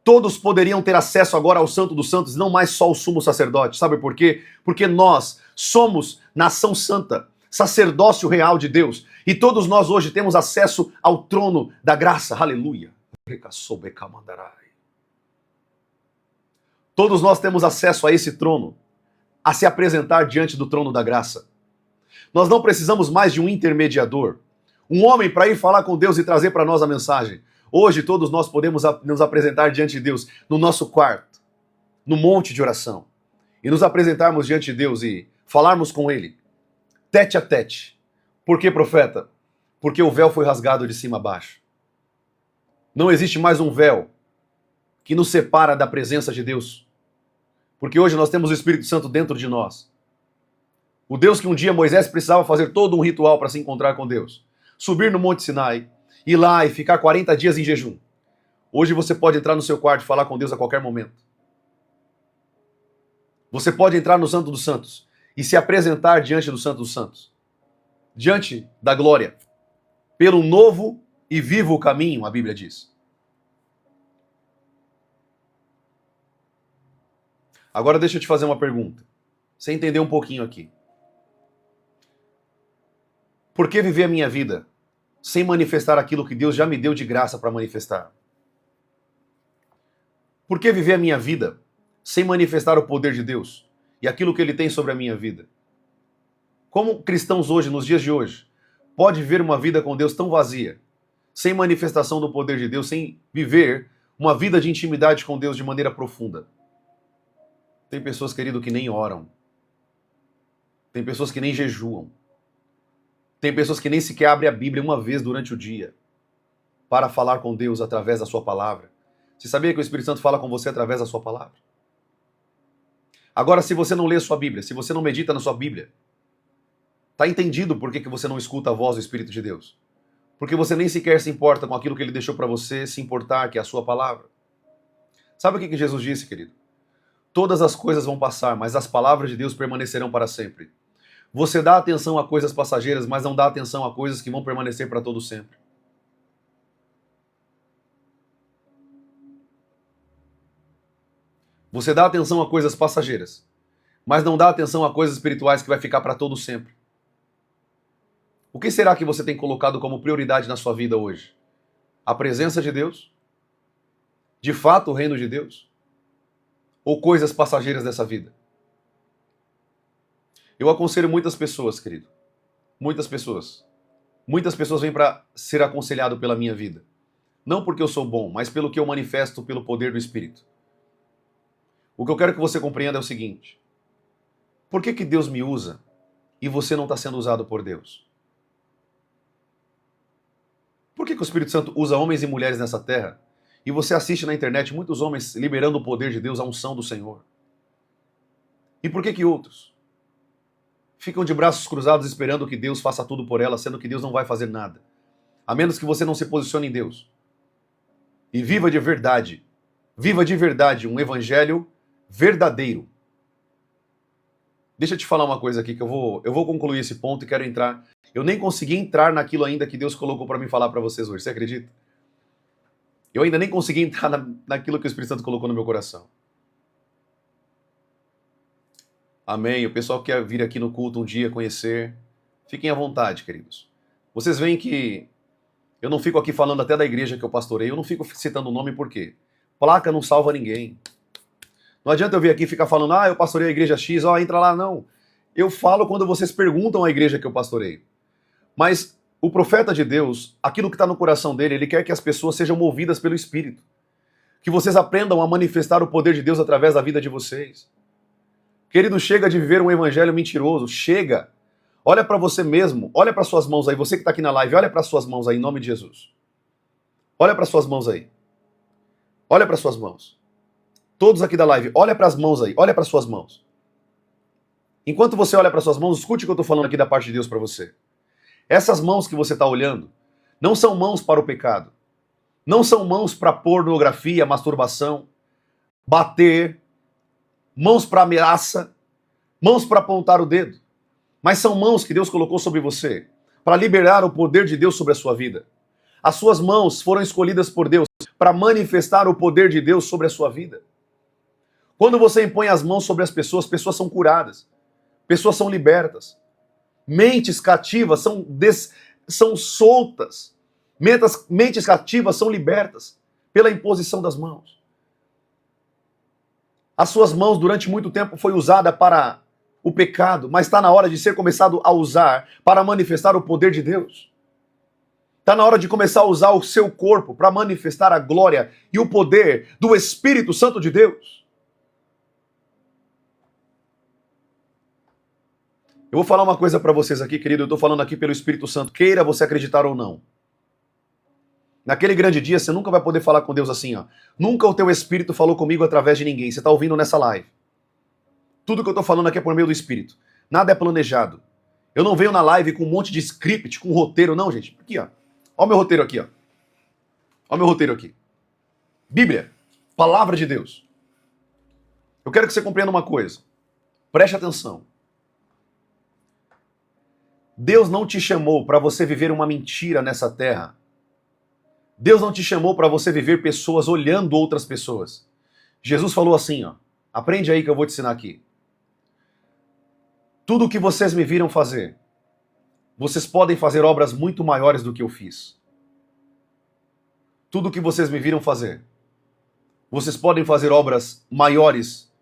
Todos poderiam ter acesso agora ao Santo dos Santos, não mais só o sumo sacerdote. Sabe por quê? Porque nós somos nação santa, sacerdócio real de Deus. E todos nós hoje temos acesso ao trono da graça. Aleluia. Todos nós temos acesso a esse trono, a se apresentar diante do trono da graça. Nós não precisamos mais de um intermediador, um homem para ir falar com Deus e trazer para nós a mensagem. Hoje todos nós podemos nos apresentar diante de Deus no nosso quarto, no monte de oração, e nos apresentarmos diante de Deus e falarmos com Ele, tete a tete. Por que, profeta? Porque o véu foi rasgado de cima a baixo. Não existe mais um véu que nos separa da presença de Deus, porque hoje nós temos o Espírito Santo dentro de nós. O Deus que um dia Moisés precisava fazer todo um ritual para se encontrar com Deus. Subir no Monte Sinai, ir lá e ficar 40 dias em jejum. Hoje você pode entrar no seu quarto e falar com Deus a qualquer momento. Você pode entrar no Santo dos Santos e se apresentar diante do Santo dos Santos. Diante da glória. Pelo novo e vivo caminho, a Bíblia diz. Agora deixa eu te fazer uma pergunta. Você entender um pouquinho aqui. Por que viver a minha vida sem manifestar aquilo que Deus já me deu de graça para manifestar? Por que viver a minha vida sem manifestar o poder de Deus e aquilo que Ele tem sobre a minha vida? Como cristãos hoje, nos dias de hoje, pode viver uma vida com Deus tão vazia, sem manifestação do poder de Deus, sem viver uma vida de intimidade com Deus de maneira profunda? Tem pessoas, querido, que nem oram. Tem pessoas que nem jejuam. Tem pessoas que nem sequer abrem a Bíblia uma vez durante o dia para falar com Deus através da sua palavra. Você sabia que o Espírito Santo fala com você através da sua palavra? Agora, se você não lê a sua Bíblia, se você não medita na sua Bíblia, está entendido por que você não escuta a voz do Espírito de Deus? Porque você nem sequer se importa com aquilo que Ele deixou para você se importar, que é a sua palavra. Sabe o que Jesus disse, querido? Todas as coisas vão passar, mas as palavras de Deus permanecerão para sempre. Você dá atenção a coisas passageiras, mas não dá atenção a coisas que vão permanecer para todo sempre. Você dá atenção a coisas passageiras, mas não dá atenção a coisas espirituais que vai ficar para todo sempre. O que será que você tem colocado como prioridade na sua vida hoje? A presença de Deus? De fato, o reino de Deus? Ou coisas passageiras dessa vida? Eu aconselho muitas pessoas, querido. Muitas pessoas. Muitas pessoas vêm para ser aconselhado pela minha vida. Não porque eu sou bom, mas pelo que eu manifesto pelo poder do Espírito. O que eu quero que você compreenda é o seguinte. Por que Deus me usa e você não está sendo usado por Deus? Por que o Espírito Santo usa homens e mulheres nessa terra e você assiste na internet muitos homens liberando o poder de Deus, a unção do Senhor? E por que outros ficam de braços cruzados esperando que Deus faça tudo por ela, sendo que Deus não vai fazer nada? A menos que você não se posicione em Deus. E viva de verdade um evangelho verdadeiro. Deixa eu te falar uma coisa aqui, que eu vou concluir esse ponto e quero entrar. Eu nem consegui entrar naquilo ainda que Deus colocou para mim falar para vocês hoje, você acredita? Eu ainda nem consegui entrar naquilo que o Espírito Santo colocou no meu coração. Amém. O pessoal que quer vir aqui no culto um dia conhecer, fiquem à vontade, queridos. Vocês veem que eu não fico aqui falando até da igreja que eu pastorei, eu não fico citando o nome por quê? Placa não salva ninguém. Não adianta eu vir aqui e ficar falando, eu pastorei a igreja X, entra lá, não. Eu falo quando vocês perguntam a igreja que eu pastoreio. Mas o profeta de Deus, aquilo que está no coração dele, ele quer que as pessoas sejam movidas pelo Espírito. Que vocês aprendam a manifestar o poder de Deus através da vida de vocês. Querido, chega de viver um evangelho mentiroso, chega. Olha para você mesmo, olha para suas mãos aí, você que está aqui na live, olha para suas mãos aí, em nome de Jesus. Olha para suas mãos aí. Olha para suas mãos. Todos aqui da live, olha para as mãos aí, olha para suas mãos. Enquanto você olha para suas mãos, escute o que eu estou falando aqui da parte de Deus para você. Essas mãos que você está olhando não são mãos para o pecado. Não são mãos para pornografia, masturbação, bater, mãos para ameaça, mãos para apontar o dedo. Mas são mãos que Deus colocou sobre você para liberar o poder de Deus sobre a sua vida. As suas mãos foram escolhidas por Deus para manifestar o poder de Deus sobre a sua vida. Quando você impõe as mãos sobre as pessoas são curadas, pessoas são libertas, mentes cativas são soltas, mentes cativas são libertas pela imposição das mãos. As suas mãos durante muito tempo foi usada para o pecado, mas está na hora de ser começado a usar para manifestar o poder de Deus. Está na hora de começar a usar o seu corpo para manifestar a glória e o poder do Espírito Santo de Deus. Eu vou falar uma coisa para vocês aqui, querido, eu estou falando aqui pelo Espírito Santo, queira você acreditar ou não. Naquele grande dia, você nunca vai poder falar com Deus assim, Nunca o teu Espírito falou comigo através de ninguém. Você está ouvindo nessa live. Tudo que eu estou falando aqui é por meio do Espírito. Nada é planejado. Eu não venho na live com um monte de script, com roteiro, não, gente. Aqui, Olha o meu roteiro aqui, Olha o meu roteiro aqui. Bíblia, palavra de Deus. Eu quero que você compreenda uma coisa. Preste atenção. Deus não te chamou para você viver uma mentira nessa terra. Deus não te chamou para você viver pessoas olhando outras pessoas. Jesus falou assim, aprende aí que eu vou te ensinar aqui. Tudo o que vocês me viram fazer, vocês podem fazer obras muito maiores do que eu fiz. Tudo o que vocês me viram fazer, vocês podem fazer obras maiores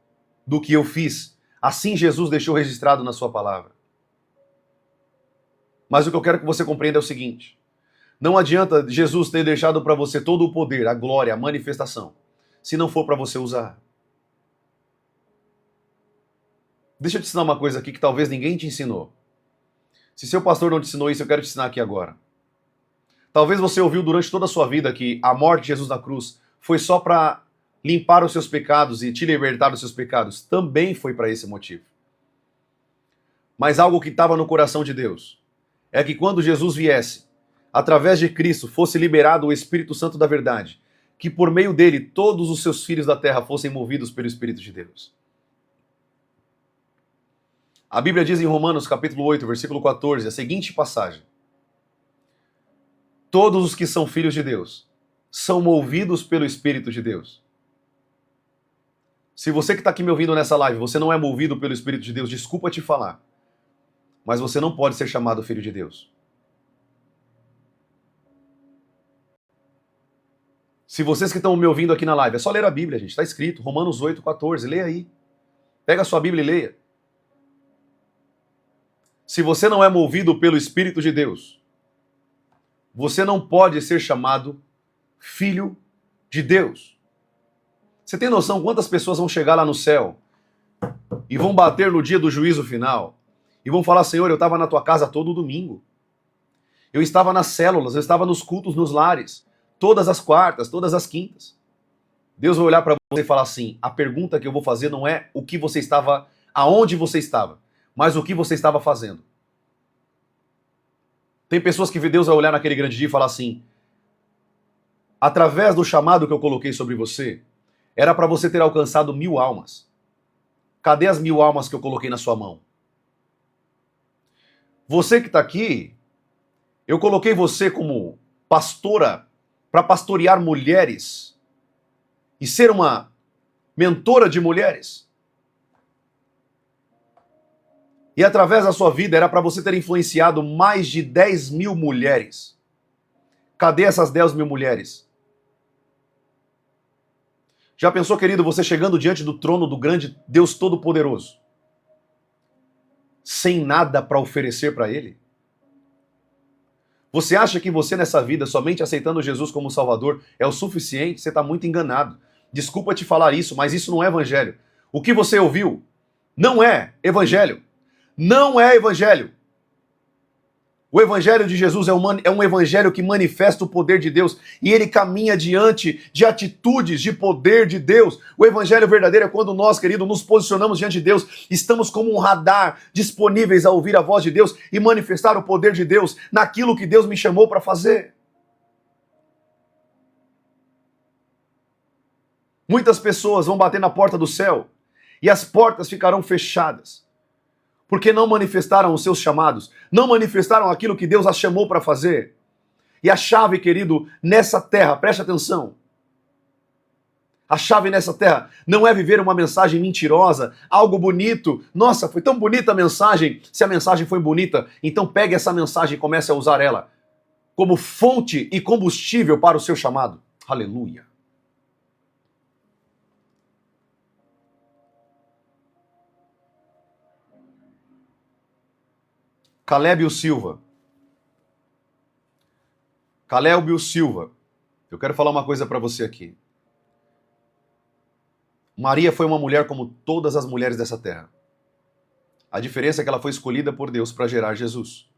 do que eu fiz. Assim Jesus deixou registrado na sua palavra. Mas o que eu quero que você compreenda é o seguinte. Não adianta Jesus ter deixado para você todo o poder, a glória, a manifestação, se não for para você usar. Deixa eu te ensinar uma coisa aqui que talvez ninguém te ensinou. Se seu pastor não te ensinou isso, eu quero te ensinar aqui agora. Talvez você ouviu durante toda a sua vida que a morte de Jesus na cruz foi só para limpar os seus pecados e te libertar dos seus pecados. Também foi para esse motivo. Mas algo que estava no coração de Deus é que quando Jesus viesse, através de Cristo, fosse liberado o Espírito Santo da verdade, que por meio dele todos os seus filhos da terra fossem movidos pelo Espírito de Deus. A Bíblia diz em Romanos capítulo 8, versículo 14, a seguinte passagem. Todos os que são filhos de Deus são movidos pelo Espírito de Deus. Se você que está aqui me ouvindo nessa live, você não é movido pelo Espírito de Deus, desculpa te falar, mas você não pode ser chamado filho de Deus. Se vocês que estão me ouvindo aqui na live, é só ler a Bíblia, gente, está escrito, Romanos 8, 14, leia aí. Pega a sua Bíblia e leia. Se você não é movido pelo Espírito de Deus, você não pode ser chamado filho de Deus. Você tem noção quantas pessoas vão chegar lá no céu e vão bater no dia do juízo final e vão falar, Senhor, eu estava na tua casa todo domingo. Eu estava nas células, eu estava nos cultos, nos lares, todas as quartas, todas as quintas. Deus vai olhar para você e falar assim, a pergunta que eu vou fazer não é o que você estava, aonde você estava, mas o que você estava fazendo. Tem pessoas que Deus vai olhar naquele grande dia e falar assim, através do chamado que eu coloquei sobre você, era para você ter alcançado 1000 almas. Cadê as 1000 almas que eu coloquei na sua mão? Você que está aqui, eu coloquei você como pastora para pastorear mulheres e ser uma mentora de mulheres. E através da sua vida era para você ter influenciado mais de 10.000 mulheres. Cadê essas 10.000 mulheres? Já pensou, querido, você chegando diante do trono do grande Deus Todo-Poderoso, sem nada para oferecer para Ele? Você acha que você nessa vida, somente aceitando Jesus como Salvador, é o suficiente? Você está muito enganado. Desculpa te falar isso, mas isso não é evangelho. O que você ouviu não é evangelho. Não é evangelho. O evangelho de Jesus é um evangelho que manifesta o poder de Deus e ele caminha diante de atitudes de poder de Deus. O evangelho verdadeiro é quando nós, querido, nos posicionamos diante de Deus, estamos como um radar disponíveis a ouvir a voz de Deus e manifestar o poder de Deus naquilo que Deus me chamou para fazer. Muitas pessoas vão bater na porta do céu e as portas ficarão fechadas. Porque não manifestaram os seus chamados, não manifestaram aquilo que Deus as chamou para fazer. E a chave, querido, nessa terra, preste atenção. A chave nessa terra não é viver uma mensagem mentirosa, algo bonito. Nossa, foi tão bonita a mensagem. Se a mensagem foi bonita, então pegue essa mensagem e comece a usar ela como fonte e combustível para o seu chamado. Aleluia. Calébio Silva. Calébio Silva. Eu quero falar uma coisa para você aqui. Maria foi uma mulher como todas as mulheres dessa terra. A diferença é que ela foi escolhida por Deus para gerar Jesus.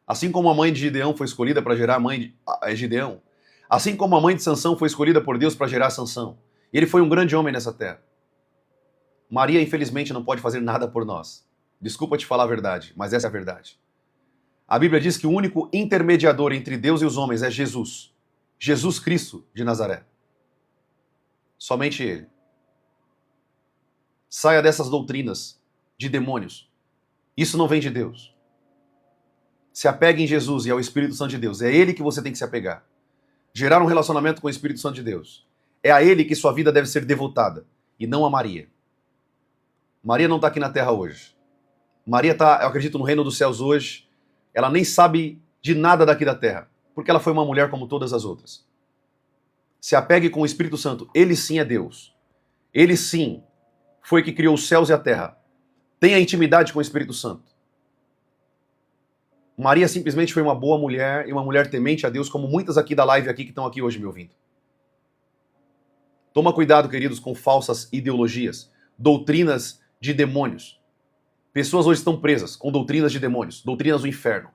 Assim como a mãe de Gideão foi escolhida para gerar a mãe de Gideão. Assim como a mãe de Sansão foi escolhida por Deus para gerar Sansão. Ele foi um grande homem nessa terra. Maria, infelizmente, não pode fazer nada por nós. Desculpa te falar a verdade, mas essa é a verdade. A Bíblia diz que o único intermediador entre Deus e os homens é Jesus. Jesus Cristo de Nazaré. Somente Ele. Saia dessas doutrinas de demônios. Isso não vem de Deus. Se apegue em Jesus e ao Espírito Santo de Deus. É Ele que você tem que se apegar. Gerar um relacionamento com o Espírito Santo de Deus. É a Ele que sua vida deve ser devotada. E não a Maria. Maria não está aqui na terra hoje. Maria está, eu acredito, no reino dos céus hoje. Ela nem sabe de nada daqui da terra. Porque ela foi uma mulher como todas as outras. Se apegue com o Espírito Santo. Ele sim é Deus. Ele sim foi que criou os céus e a terra. Tenha intimidade com o Espírito Santo. Maria simplesmente foi uma boa mulher e uma mulher temente a Deus, como muitas aqui da live aqui que estão aqui hoje me ouvindo. Toma cuidado, queridos, com falsas ideologias, doutrinas de demônios. Pessoas hoje estão presas com doutrinas de demônios, doutrinas do inferno.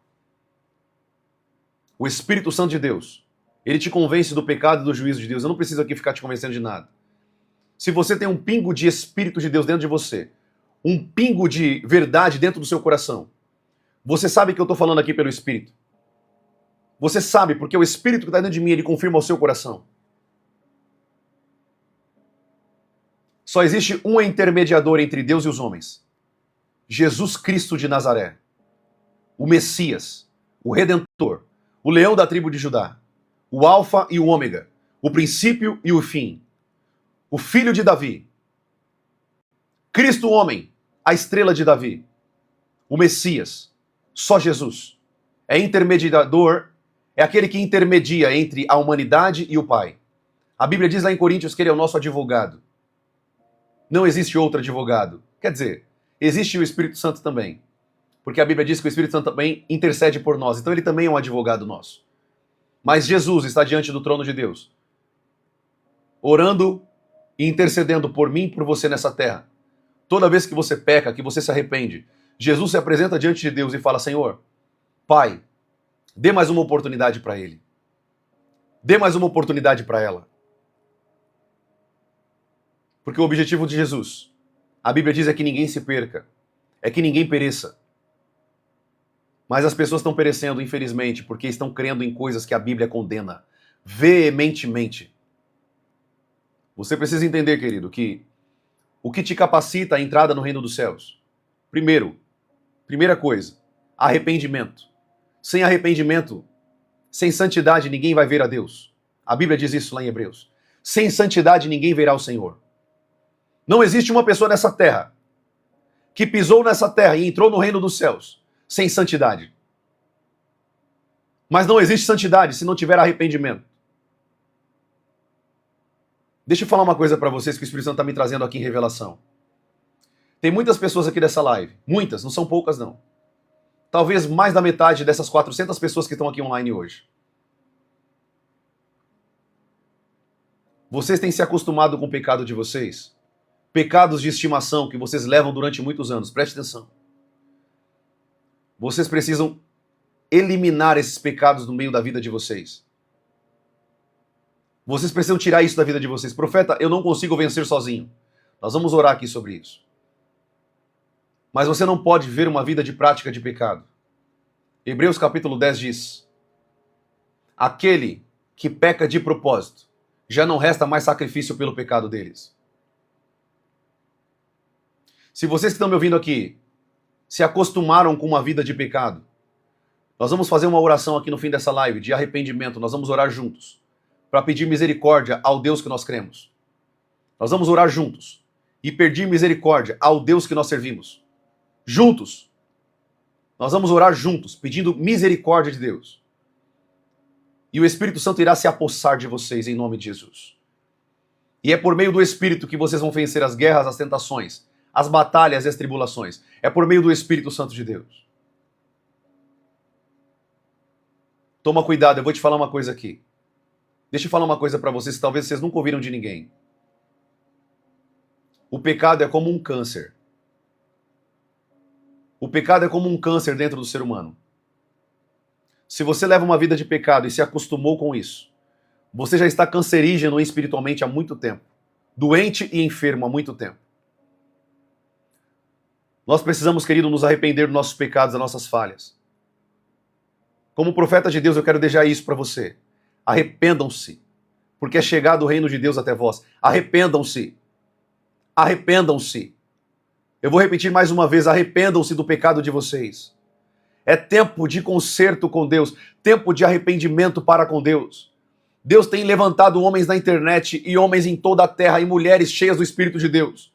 O Espírito Santo de Deus, ele te convence do pecado e do juízo de Deus. Eu não preciso aqui ficar te convencendo de nada. Se você tem um pingo de Espírito de Deus dentro de você, um pingo de verdade dentro do seu coração, você sabe que eu estou falando aqui pelo Espírito. Você sabe, porque o Espírito que está dentro de mim, ele confirma o seu coração. Só existe um intermediador entre Deus e os homens. Jesus Cristo de Nazaré. O Messias, o Redentor, o Leão da tribo de Judá, o Alfa e o Ômega, o princípio e o fim, o Filho de Davi, Cristo homem, a estrela de Davi, o Messias, só Jesus. É intermediador, é aquele que intermedia entre a humanidade e o Pai. A Bíblia diz lá em Coríntios que ele é o nosso advogado. Não existe outro advogado. Quer dizer, existe o Espírito Santo também. Porque a Bíblia diz que o Espírito Santo também intercede por nós. Então ele também é um advogado nosso. Mas Jesus está diante do trono de Deus, orando e intercedendo por mim e por você nessa terra. Toda vez que você peca, que você se arrepende, Jesus se apresenta diante de Deus e fala: Senhor, Pai, dê mais uma oportunidade para ele. Dê mais uma oportunidade para ela. Porque o objetivo de Jesus, a Bíblia diz, é que ninguém se perca, é que ninguém pereça. Mas as pessoas estão perecendo, infelizmente, porque estão crendo em coisas que a Bíblia condena veementemente. Você precisa entender, querido, que o que te capacita a entrada no reino dos céus? Primeira coisa, arrependimento. Sem arrependimento, sem santidade, ninguém vai ver a Deus. A Bíblia diz isso lá em Hebreus. Sem santidade, ninguém verá o Senhor. Não existe uma pessoa nessa terra que pisou nessa terra e entrou no reino dos céus sem santidade. Mas não existe santidade se não tiver arrependimento. Deixa eu falar uma coisa para vocês que o Espírito Santo está me trazendo aqui em revelação. Tem muitas pessoas aqui dessa live. Muitas, não são poucas não. Talvez mais da metade dessas 400 pessoas que estão aqui online hoje. Vocês têm se acostumado com o pecado de vocês? Pecados de estimação que vocês levam durante muitos anos. Preste atenção. Vocês precisam eliminar esses pecados no meio da vida de vocês. Vocês precisam tirar isso da vida de vocês. Profeta, eu não consigo vencer sozinho. Nós vamos orar aqui sobre isso. Mas você não pode viver uma vida de prática de pecado. Hebreus capítulo 10 diz: aquele que peca de propósito, já não resta mais sacrifício pelo pecado deles. Se vocês que estão me ouvindo aqui se acostumaram com uma vida de pecado, nós vamos fazer uma oração aqui no fim dessa live de arrependimento. Nós vamos orar juntos para pedir misericórdia ao Deus que nós cremos. Nós vamos orar juntos e pedir misericórdia ao Deus que nós servimos. Juntos. Nós vamos orar juntos, pedindo misericórdia de Deus. E o Espírito Santo irá se apossar de vocês em nome de Jesus. E é por meio do Espírito que vocês vão vencer as guerras, as tentações, as batalhas e as tribulações. É por meio do Espírito Santo de Deus. Toma cuidado, eu vou te falar uma coisa aqui. Deixa eu falar uma coisa para vocês que talvez vocês nunca ouviram de ninguém. O pecado é como um câncer. O pecado é como um câncer dentro do ser humano. Se você leva uma vida de pecado e se acostumou com isso, você já está cancerígeno espiritualmente há muito tempo. Doente e enfermo há muito tempo. Nós precisamos, querido, nos arrepender dos nossos pecados, das nossas falhas. Como profeta de Deus, eu quero deixar isso para você. Arrependam-se, porque é chegado o reino de Deus até vós. Arrependam-se. Arrependam-se. Eu vou repetir mais uma vez, arrependam-se do pecado de vocês. É tempo de conserto com Deus, tempo de arrependimento para com Deus. Deus tem levantado homens na internet e homens em toda a terra e mulheres cheias do Espírito de Deus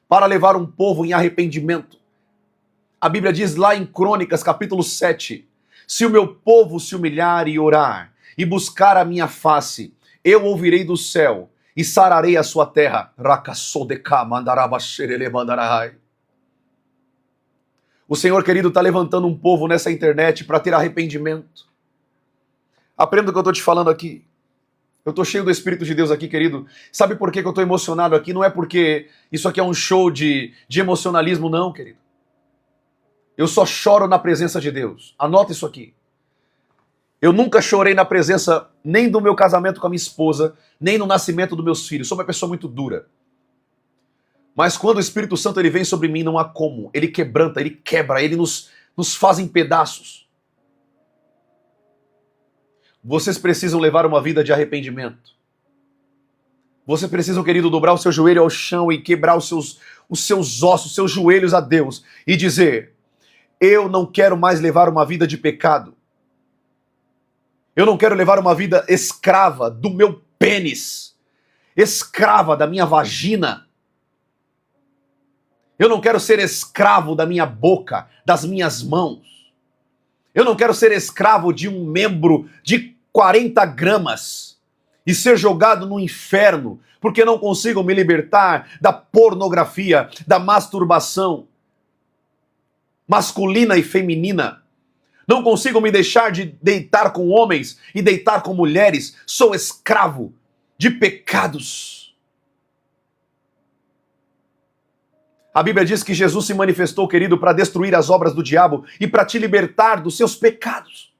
para levar um povo em arrependimento. A Bíblia diz lá em Crônicas, capítulo 7, se o meu povo se humilhar e orar e buscar a minha face, eu ouvirei do céu e sararei a sua terra. O Senhor, querido, está levantando um povo nessa internet para ter arrependimento. Aprenda o que eu estou te falando aqui. Eu estou cheio do Espírito de Deus aqui, querido. Sabe por que eu estou emocionado aqui? Não é porque isso aqui é um show de emocionalismo, não, querido. Eu só choro na presença de Deus. Anota isso aqui. Eu nunca chorei na presença nem do meu casamento com a minha esposa, nem no nascimento dos meus filhos. Sou uma pessoa muito dura. Mas quando o Espírito Santo ele vem sobre mim, não há como. Ele quebranta, ele quebra, ele nos faz em pedaços. Vocês precisam levar uma vida de arrependimento. Vocês precisam, querido, dobrar o seu joelho ao chão e quebrar os seus ossos, os seus joelhos a Deus e dizer: eu não quero mais levar uma vida de pecado. Eu não quero levar uma vida escrava do meu pênis, escrava da minha vagina. Eu não quero ser escravo da minha boca, das minhas mãos. Eu não quero ser escravo de um membro de 40 gramas e ser jogado no inferno porque não consigo me libertar da pornografia, da masturbação masculina e feminina. Não consigo me deixar de deitar com homens e deitar com mulheres. Sou escravo de pecados. A Bíblia diz que Jesus se manifestou, querido, para destruir as obras do diabo e para te libertar dos seus pecados.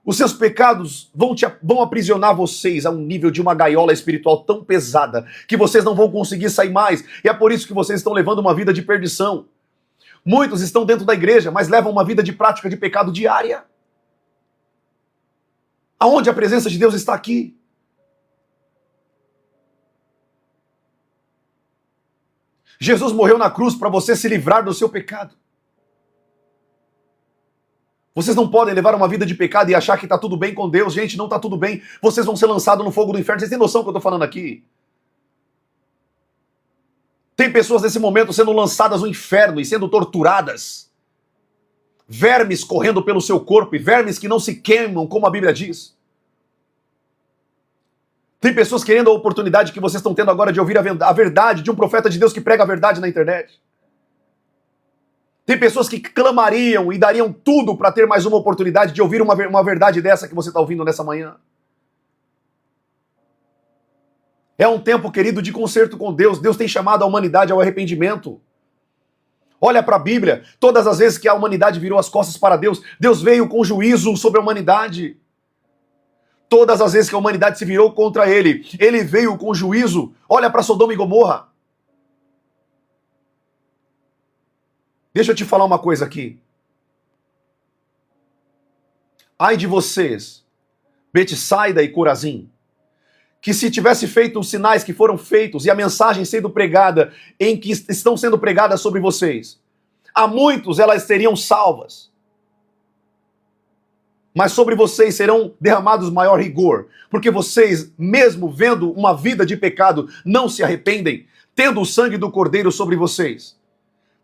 Os seus pecados vão aprisionar vocês a um nível de uma gaiola espiritual tão pesada que vocês não vão conseguir sair mais. E é por isso que vocês estão levando uma vida de perdição. Muitos estão dentro da igreja, mas levam uma vida de prática de pecado diária. Aonde a presença de Deus está aqui? Jesus morreu na cruz para você se livrar do seu pecado. Vocês não podem levar uma vida de pecado e achar que está tudo bem com Deus. Gente, não está tudo bem. Vocês vão ser lançados no fogo do inferno. Vocês têm noção do que eu estou falando aqui? Tem pessoas nesse momento sendo lançadas no inferno e sendo torturadas. Vermes correndo pelo seu corpo e vermes que não se queimam, como a Bíblia diz. Tem pessoas querendo a oportunidade que vocês estão tendo agora de ouvir a verdade de um profeta de Deus que prega a verdade na internet. Tem pessoas que clamariam e dariam tudo para ter mais uma oportunidade de ouvir uma verdade dessa que você está ouvindo nessa manhã. É um tempo, querido, de conserto com Deus. Deus tem chamado a humanidade ao arrependimento. Olha para a Bíblia. Todas as vezes que a humanidade virou as costas para Deus, Deus veio com juízo sobre a humanidade. Todas as vezes que a humanidade se virou contra Ele, Ele veio com juízo. Olha para Sodoma e Gomorra. Deixa eu te falar uma coisa aqui. Ai de vocês, Betsaida e Corazim, que se tivesse feito os sinais que foram feitos e a mensagem sendo pregada em que estão sendo pregadas sobre vocês, a muitos elas seriam salvas. Mas sobre vocês serão derramados maior rigor, porque vocês, mesmo vendo uma vida de pecado, não se arrependem, tendo o sangue do Cordeiro sobre vocês.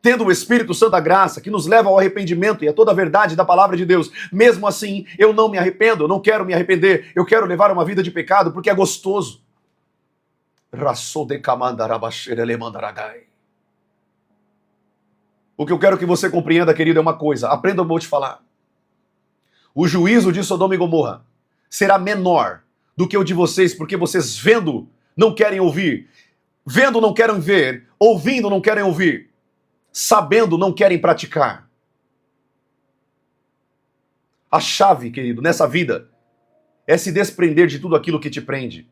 Tendo o Espírito Santo da graça, que nos leva ao arrependimento e a toda a verdade da palavra de Deus. Mesmo assim, eu não me arrependo, eu não quero me arrepender. Eu quero levar uma vida de pecado porque é gostoso. O que eu quero que você compreenda, querido, é uma coisa. Aprenda, eu vou te falar. O juízo de Sodoma e Gomorra será menor do que o de vocês, porque vocês vendo não querem ouvir. Vendo não querem ver. Ouvindo não querem ouvir. Sabendo, não querem praticar. A chave, querido, nessa vida é se desprender de tudo aquilo que te prende.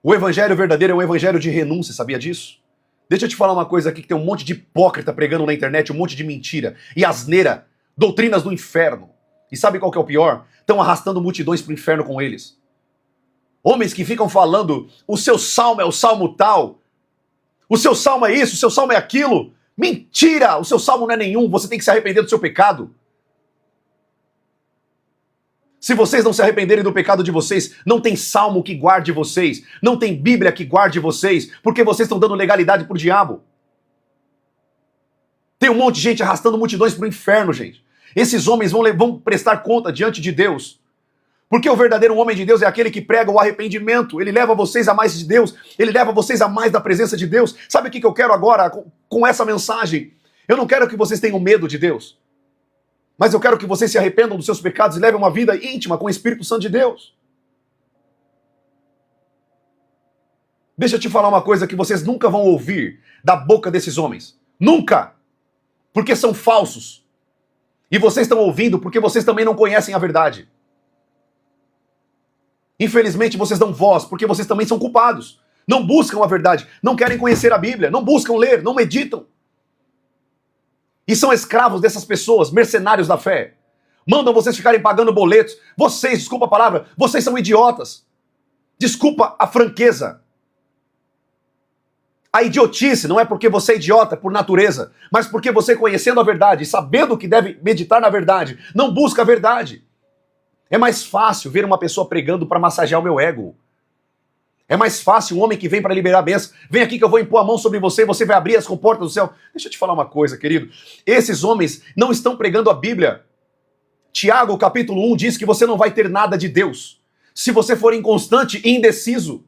O evangelho verdadeiro é um evangelho de renúncia, sabia disso? Deixa eu te falar uma coisa aqui, que tem um monte de hipócrita pregando na internet, um monte de mentira e asneira, doutrinas do inferno. E sabe qual que é o pior? Estão arrastando multidões para o inferno com eles. Homens que ficam falando, o seu salmo é o salmo tal, o seu salmo é isso, o seu salmo é aquilo. Mentira! O seu salmo não é nenhum, você tem que se arrepender do seu pecado. Se vocês não se arrependerem do pecado de vocês, não tem salmo que guarde vocês, não tem Bíblia que guarde vocês, porque vocês estão dando legalidade pro diabo. Tem um monte de gente arrastando multidões pro inferno, gente. Esses homens vão prestar conta diante de Deus. Porque o verdadeiro homem de Deus é aquele que prega o arrependimento. Ele leva vocês a mais de Deus. Ele leva vocês a mais da presença de Deus. Sabe o que eu quero agora com essa mensagem? Eu não quero que vocês tenham medo de Deus. Mas eu quero que vocês se arrependam dos seus pecados e levem uma vida íntima com o Espírito Santo de Deus. Deixa eu te falar uma coisa que vocês nunca vão ouvir da boca desses homens. Nunca! Porque são falsos. E vocês estão ouvindo porque vocês também não conhecem a verdade. Infelizmente vocês dão voz porque vocês também são culpados. Não buscam a verdade, não querem conhecer a Bíblia, não buscam ler, não meditam. E são escravos dessas pessoas, mercenários da fé. Mandam vocês ficarem pagando boletos. Vocês, desculpa a palavra, vocês são idiotas. Desculpa a franqueza. A idiotice não é porque você é idiota por natureza, mas porque você, conhecendo a verdade e sabendo que deve meditar na verdade, não busca a verdade. É mais fácil ver uma pessoa pregando para massagear o meu ego. É mais fácil um homem que vem para liberar a bênção. Vem aqui que eu vou impor a mão sobre você e você vai abrir as comportas do céu. Deixa eu te falar uma coisa, querido. Esses homens não estão pregando a Bíblia. Tiago, capítulo 1, diz que você não vai ter nada de Deus se você for inconstante e indeciso.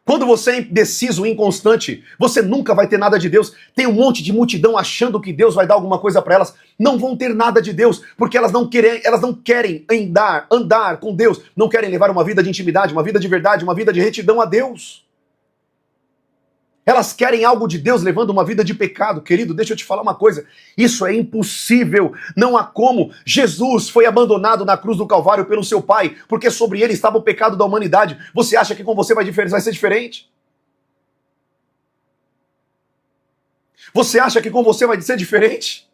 Quando você é indeciso e inconstante, você nunca vai ter nada de Deus. Tem um monte de multidão achando que Deus vai dar alguma coisa para elas. Não vão ter nada de Deus, porque elas não querem andar com Deus. Não querem levar uma vida de intimidade, uma vida de verdade, uma vida de retidão a Deus. Elas querem algo de Deus levando uma vida de pecado. Querido, deixa eu te falar uma coisa. Isso é impossível. Não há como. Jesus foi abandonado na cruz do Calvário pelo seu Pai, porque sobre ele estava o pecado da humanidade. Você acha que com você vai ser diferente? Você acha que com você vai ser diferente?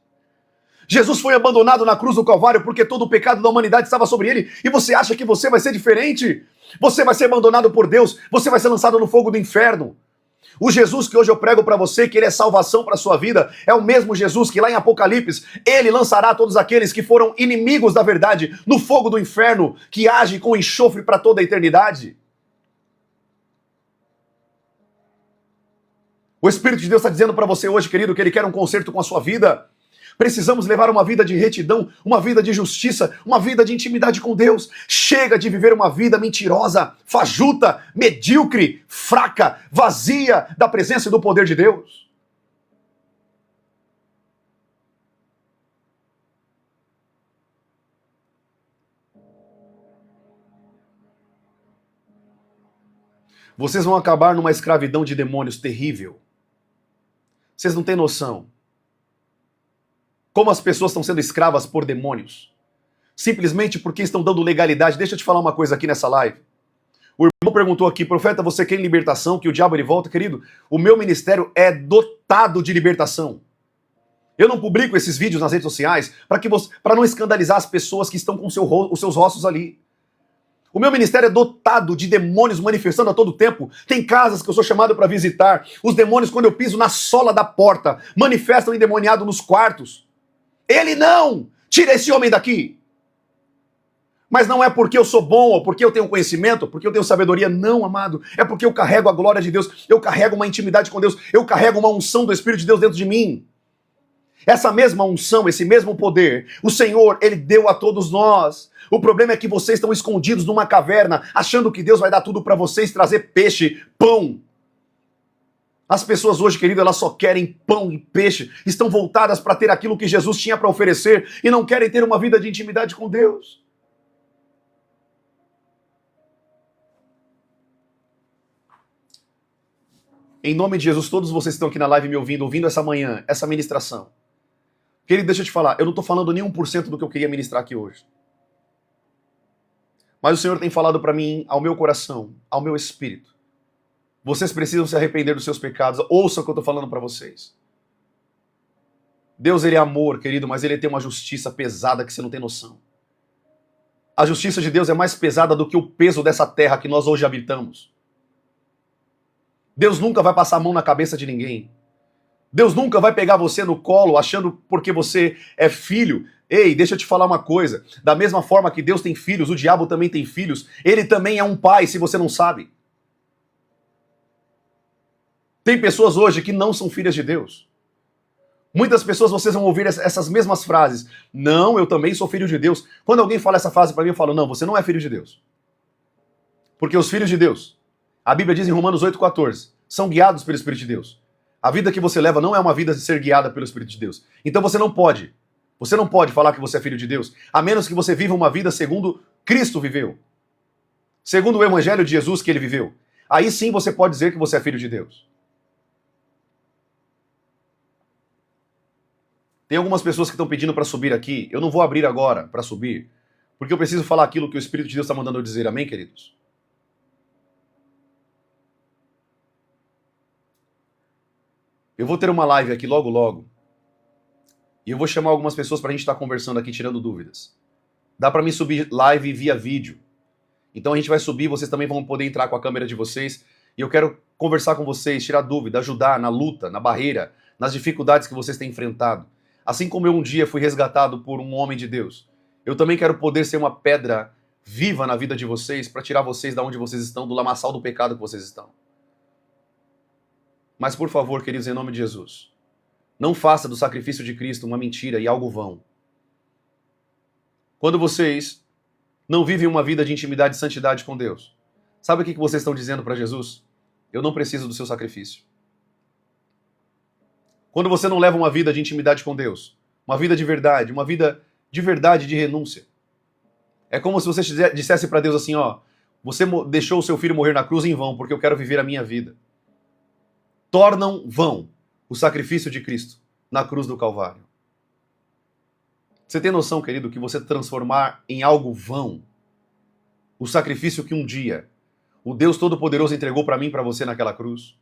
Jesus foi abandonado na cruz do Calvário porque todo o pecado da humanidade estava sobre ele. E você acha que você vai ser diferente? Você vai ser abandonado por Deus. Você vai ser lançado no fogo do inferno. O Jesus que hoje eu prego para você, que ele é salvação para a sua vida, é o mesmo Jesus que lá em Apocalipse, ele lançará todos aqueles que foram inimigos da verdade no fogo do inferno, que age com enxofre para toda a eternidade. O Espírito de Deus está dizendo para você hoje, querido, que ele quer um conserto com a sua vida. Precisamos levar uma vida de retidão, uma vida de justiça, uma vida de intimidade com Deus. Chega de viver uma vida mentirosa, fajuta, medíocre, fraca, vazia da presença e do poder de Deus. Vocês vão acabar numa escravidão de demônios terrível. Vocês não têm noção. Como as pessoas estão sendo escravas por demônios. Simplesmente porque estão dando legalidade. Deixa eu te falar uma coisa aqui nessa live. O irmão perguntou aqui, profeta, você quer libertação, que o diabo ele volta? Querido, o meu ministério é dotado de libertação. Eu não publico esses vídeos nas redes sociais para não escandalizar as pessoas que estão com os seus rostos ali. O meu ministério é dotado de demônios manifestando a todo tempo. Tem casas que eu sou chamado para visitar. Os demônios, quando eu piso na sola da porta, manifestam endemoniado nos quartos. Ele não! Tira esse homem daqui! Mas não é porque eu sou bom, ou porque eu tenho conhecimento, porque eu tenho sabedoria. Não, amado. É porque eu carrego a glória de Deus. Eu carrego uma intimidade com Deus. Eu carrego uma unção do Espírito de Deus dentro de mim. Essa mesma unção, esse mesmo poder, o Senhor, Ele deu a todos nós. O problema é que vocês estão escondidos numa caverna, achando que Deus vai dar tudo para vocês, trazer peixe, pão. As pessoas hoje, querido, elas só querem pão e peixe, estão voltadas para ter aquilo que Jesus tinha para oferecer e não querem ter uma vida de intimidade com Deus. Em nome de Jesus, todos vocês que estão aqui na live me ouvindo essa manhã, essa ministração. Querido, deixa eu te falar, eu não estou falando nem 1% do que eu queria ministrar aqui hoje. Mas o Senhor tem falado para mim, ao meu coração, ao meu espírito. Vocês precisam se arrepender dos seus pecados. Ouça o que eu estou falando para vocês. Deus, Ele é amor, querido, mas Ele tem uma justiça pesada que você não tem noção. A justiça de Deus é mais pesada do que o peso dessa terra que nós hoje habitamos. Deus nunca vai passar a mão na cabeça de ninguém. Deus nunca vai pegar você no colo achando porque você é filho. Ei, deixa eu te falar uma coisa. Da mesma forma que Deus tem filhos, o diabo também tem filhos. Ele também é um pai, se você não sabe. Tem pessoas hoje que não são filhas de Deus. Muitas pessoas, vocês vão ouvir essas mesmas frases. Não, eu também sou filho de Deus. Quando alguém fala essa frase para mim, eu falo, não, você não é filho de Deus. Porque os filhos de Deus, a Bíblia diz em Romanos 8,14, são guiados pelo Espírito de Deus. A vida que você leva não é uma vida de ser guiada pelo Espírito de Deus. Então você não pode falar que você é filho de Deus, a menos que você viva uma vida segundo Cristo viveu. Segundo o Evangelho de Jesus que ele viveu. Aí sim você pode dizer que você é filho de Deus. Tem algumas pessoas que estão pedindo para subir aqui. Eu não vou abrir agora para subir, porque eu preciso falar aquilo que o Espírito de Deus está mandando eu dizer. Amém, queridos? Eu vou ter uma live aqui logo, logo. E eu vou chamar algumas pessoas para a gente estar conversando aqui, tirando dúvidas. Dá para mim subir live via vídeo. Então a gente vai subir, vocês também vão poder entrar com a câmera de vocês. E eu quero conversar com vocês, tirar dúvida, ajudar na luta, na barreira, nas dificuldades que vocês têm enfrentado. Assim como eu um dia fui resgatado por um homem de Deus, eu também quero poder ser uma pedra viva na vida de vocês para tirar vocês da onde vocês estão, do lamaçal do pecado que vocês estão. Mas por favor, queridos, em nome de Jesus, não faça do sacrifício de Cristo uma mentira e algo vão. Quando vocês não vivem uma vida de intimidade e santidade com Deus, sabe o que vocês estão dizendo para Jesus? Eu não preciso do seu sacrifício. Quando você não leva uma vida de intimidade com Deus, uma vida de verdade, de renúncia. É como se você dissesse para Deus assim, ó, você deixou o seu filho morrer na cruz em vão, porque eu quero viver a minha vida. Tornam vão o sacrifício de Cristo na cruz do Calvário. Você tem noção, querido, que você transformar em algo vão o sacrifício que um dia o Deus Todo-Poderoso entregou para mim e para você naquela cruz?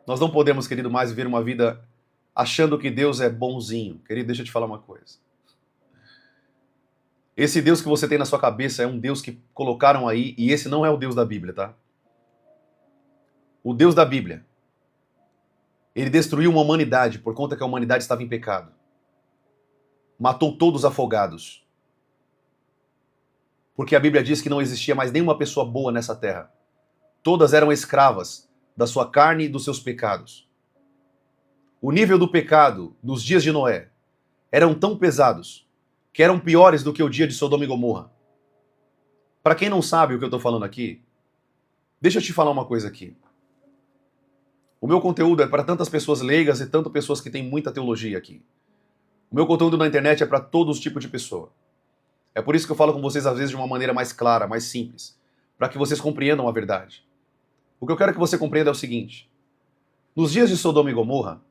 Nós não podemos, querido, mais viver uma vida achando que Deus é bonzinho. Querido, deixa eu te falar uma coisa. Esse Deus que você tem na sua cabeça é um Deus que colocaram aí, e esse não é o Deus da Bíblia, tá? O Deus da Bíblia, ele destruiu uma humanidade por conta que a humanidade estava em pecado. Matou todos afogados. Porque a Bíblia diz que não existia mais nenhuma pessoa boa nessa terra. Todas eram escravas da sua carne e dos seus pecados. o nível do pecado nos dias de Noé eram tão pesados que eram piores do que o dia de Sodoma e Gomorra. Para quem não sabe o que eu estou falando aqui, deixa eu te falar uma coisa aqui. O meu conteúdo é para tantas pessoas leigas e tantas pessoas que têm muita teologia aqui. O meu conteúdo na internet é para todos os tipos de pessoa. É por isso que eu falo com vocês às vezes de uma maneira mais clara, mais simples, para que vocês compreendam a verdade. O que eu quero que você compreenda é o seguinte: nos dias de Sodoma e Gomorra,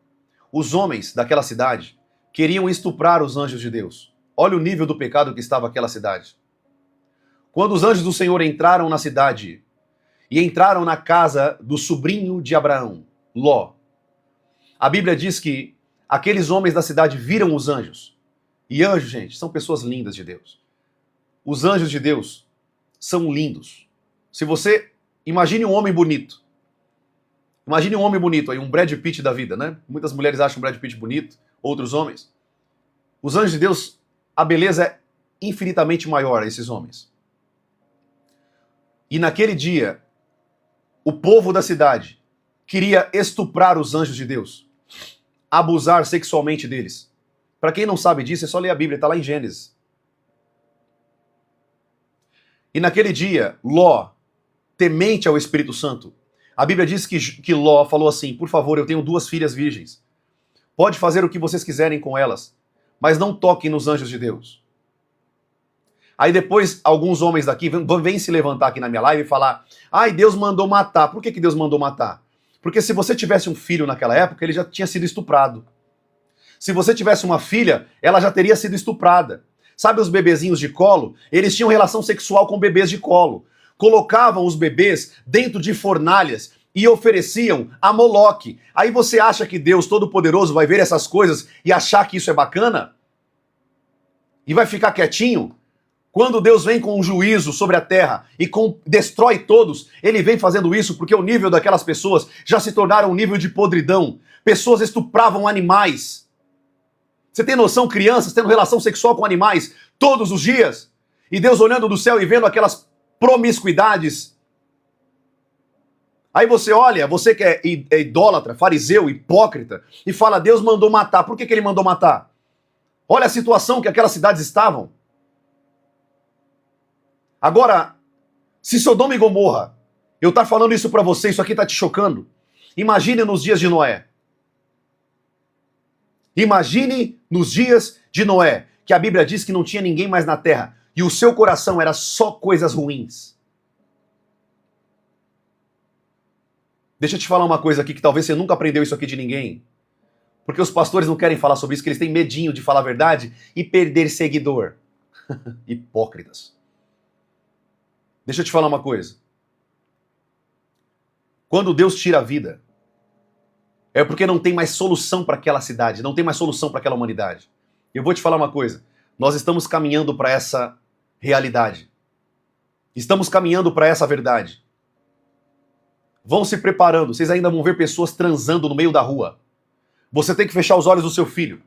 os homens daquela cidade queriam estuprar os anjos de Deus. Olha o nível do pecado que estava aquela cidade. Quando os anjos do Senhor entraram na cidade e entraram na casa do sobrinho de Abraão, Ló, a Bíblia diz que aqueles homens da cidade viram os anjos. E anjos, gente, são pessoas lindas de Deus. Os anjos de Deus são lindos. Se você imagine um homem bonito, imagine um homem bonito aí, um Brad Pitt da vida, né? Muitas mulheres acham o Brad Pitt bonito, outros homens. Os anjos de Deus, a beleza é infinitamente maior a esses homens. E naquele dia, o povo da cidade queria estuprar os anjos de Deus, abusar sexualmente deles. Para quem não sabe disso, é só ler a Bíblia, está lá em Gênesis. E naquele dia, Ló, temente ao Espírito Santo, a Bíblia diz que Ló falou assim: por favor, eu tenho 2 filhas virgens. Pode fazer o que vocês quiserem com elas, mas não toquem nos anjos de Deus. Aí depois, alguns homens daqui vêm se levantar aqui na minha live e falar: ai, Deus mandou matar. Por que Deus mandou matar? Porque se você tivesse um filho naquela época, ele já tinha sido estuprado. Se você tivesse uma filha, ela já teria sido estuprada. Sabe os bebezinhos de colo? Eles tinham relação sexual com bebês de colo. Colocavam os bebês dentro de fornalhas e ofereciam a Moloque. Aí você acha que Deus Todo-Poderoso vai ver essas coisas e achar que isso é bacana? E vai ficar quietinho? Quando Deus vem com um juízo sobre a terra e destrói todos, ele vem fazendo isso porque o nível daquelas pessoas já se tornaram um nível de podridão. Pessoas estupravam animais. Você tem noção, crianças tendo relação sexual com animais todos os dias? E Deus olhando do céu e vendo aquelas promiscuidades. Aí você olha, você que é idólatra, fariseu, hipócrita, e fala: Deus mandou matar. Por que ele mandou matar? Olha a situação que aquelas cidades estavam. Agora, se Sodoma e Gomorra, eu estou falando isso para você, isso aqui está te chocando. Imagine nos dias de Noé. Imagine nos dias de Noé, que a Bíblia diz que não tinha ninguém mais na terra, e o seu coração era só coisas ruins. Deixa eu te falar uma coisa aqui, que talvez você nunca aprendeu isso aqui de ninguém. Porque os pastores não querem falar sobre isso, que eles têm medinho de falar a verdade e perder seguidor. Hipócritas. Deixa eu te falar uma coisa. Quando Deus tira a vida, é porque não tem mais solução para aquela cidade, não tem mais solução para aquela humanidade. Eu vou te falar uma coisa. Nós estamos caminhando para essa realidade. Estamos caminhando para essa verdade. Vão se preparando. Vocês ainda vão ver pessoas transando no meio da rua. Você tem que fechar os olhos do seu filho.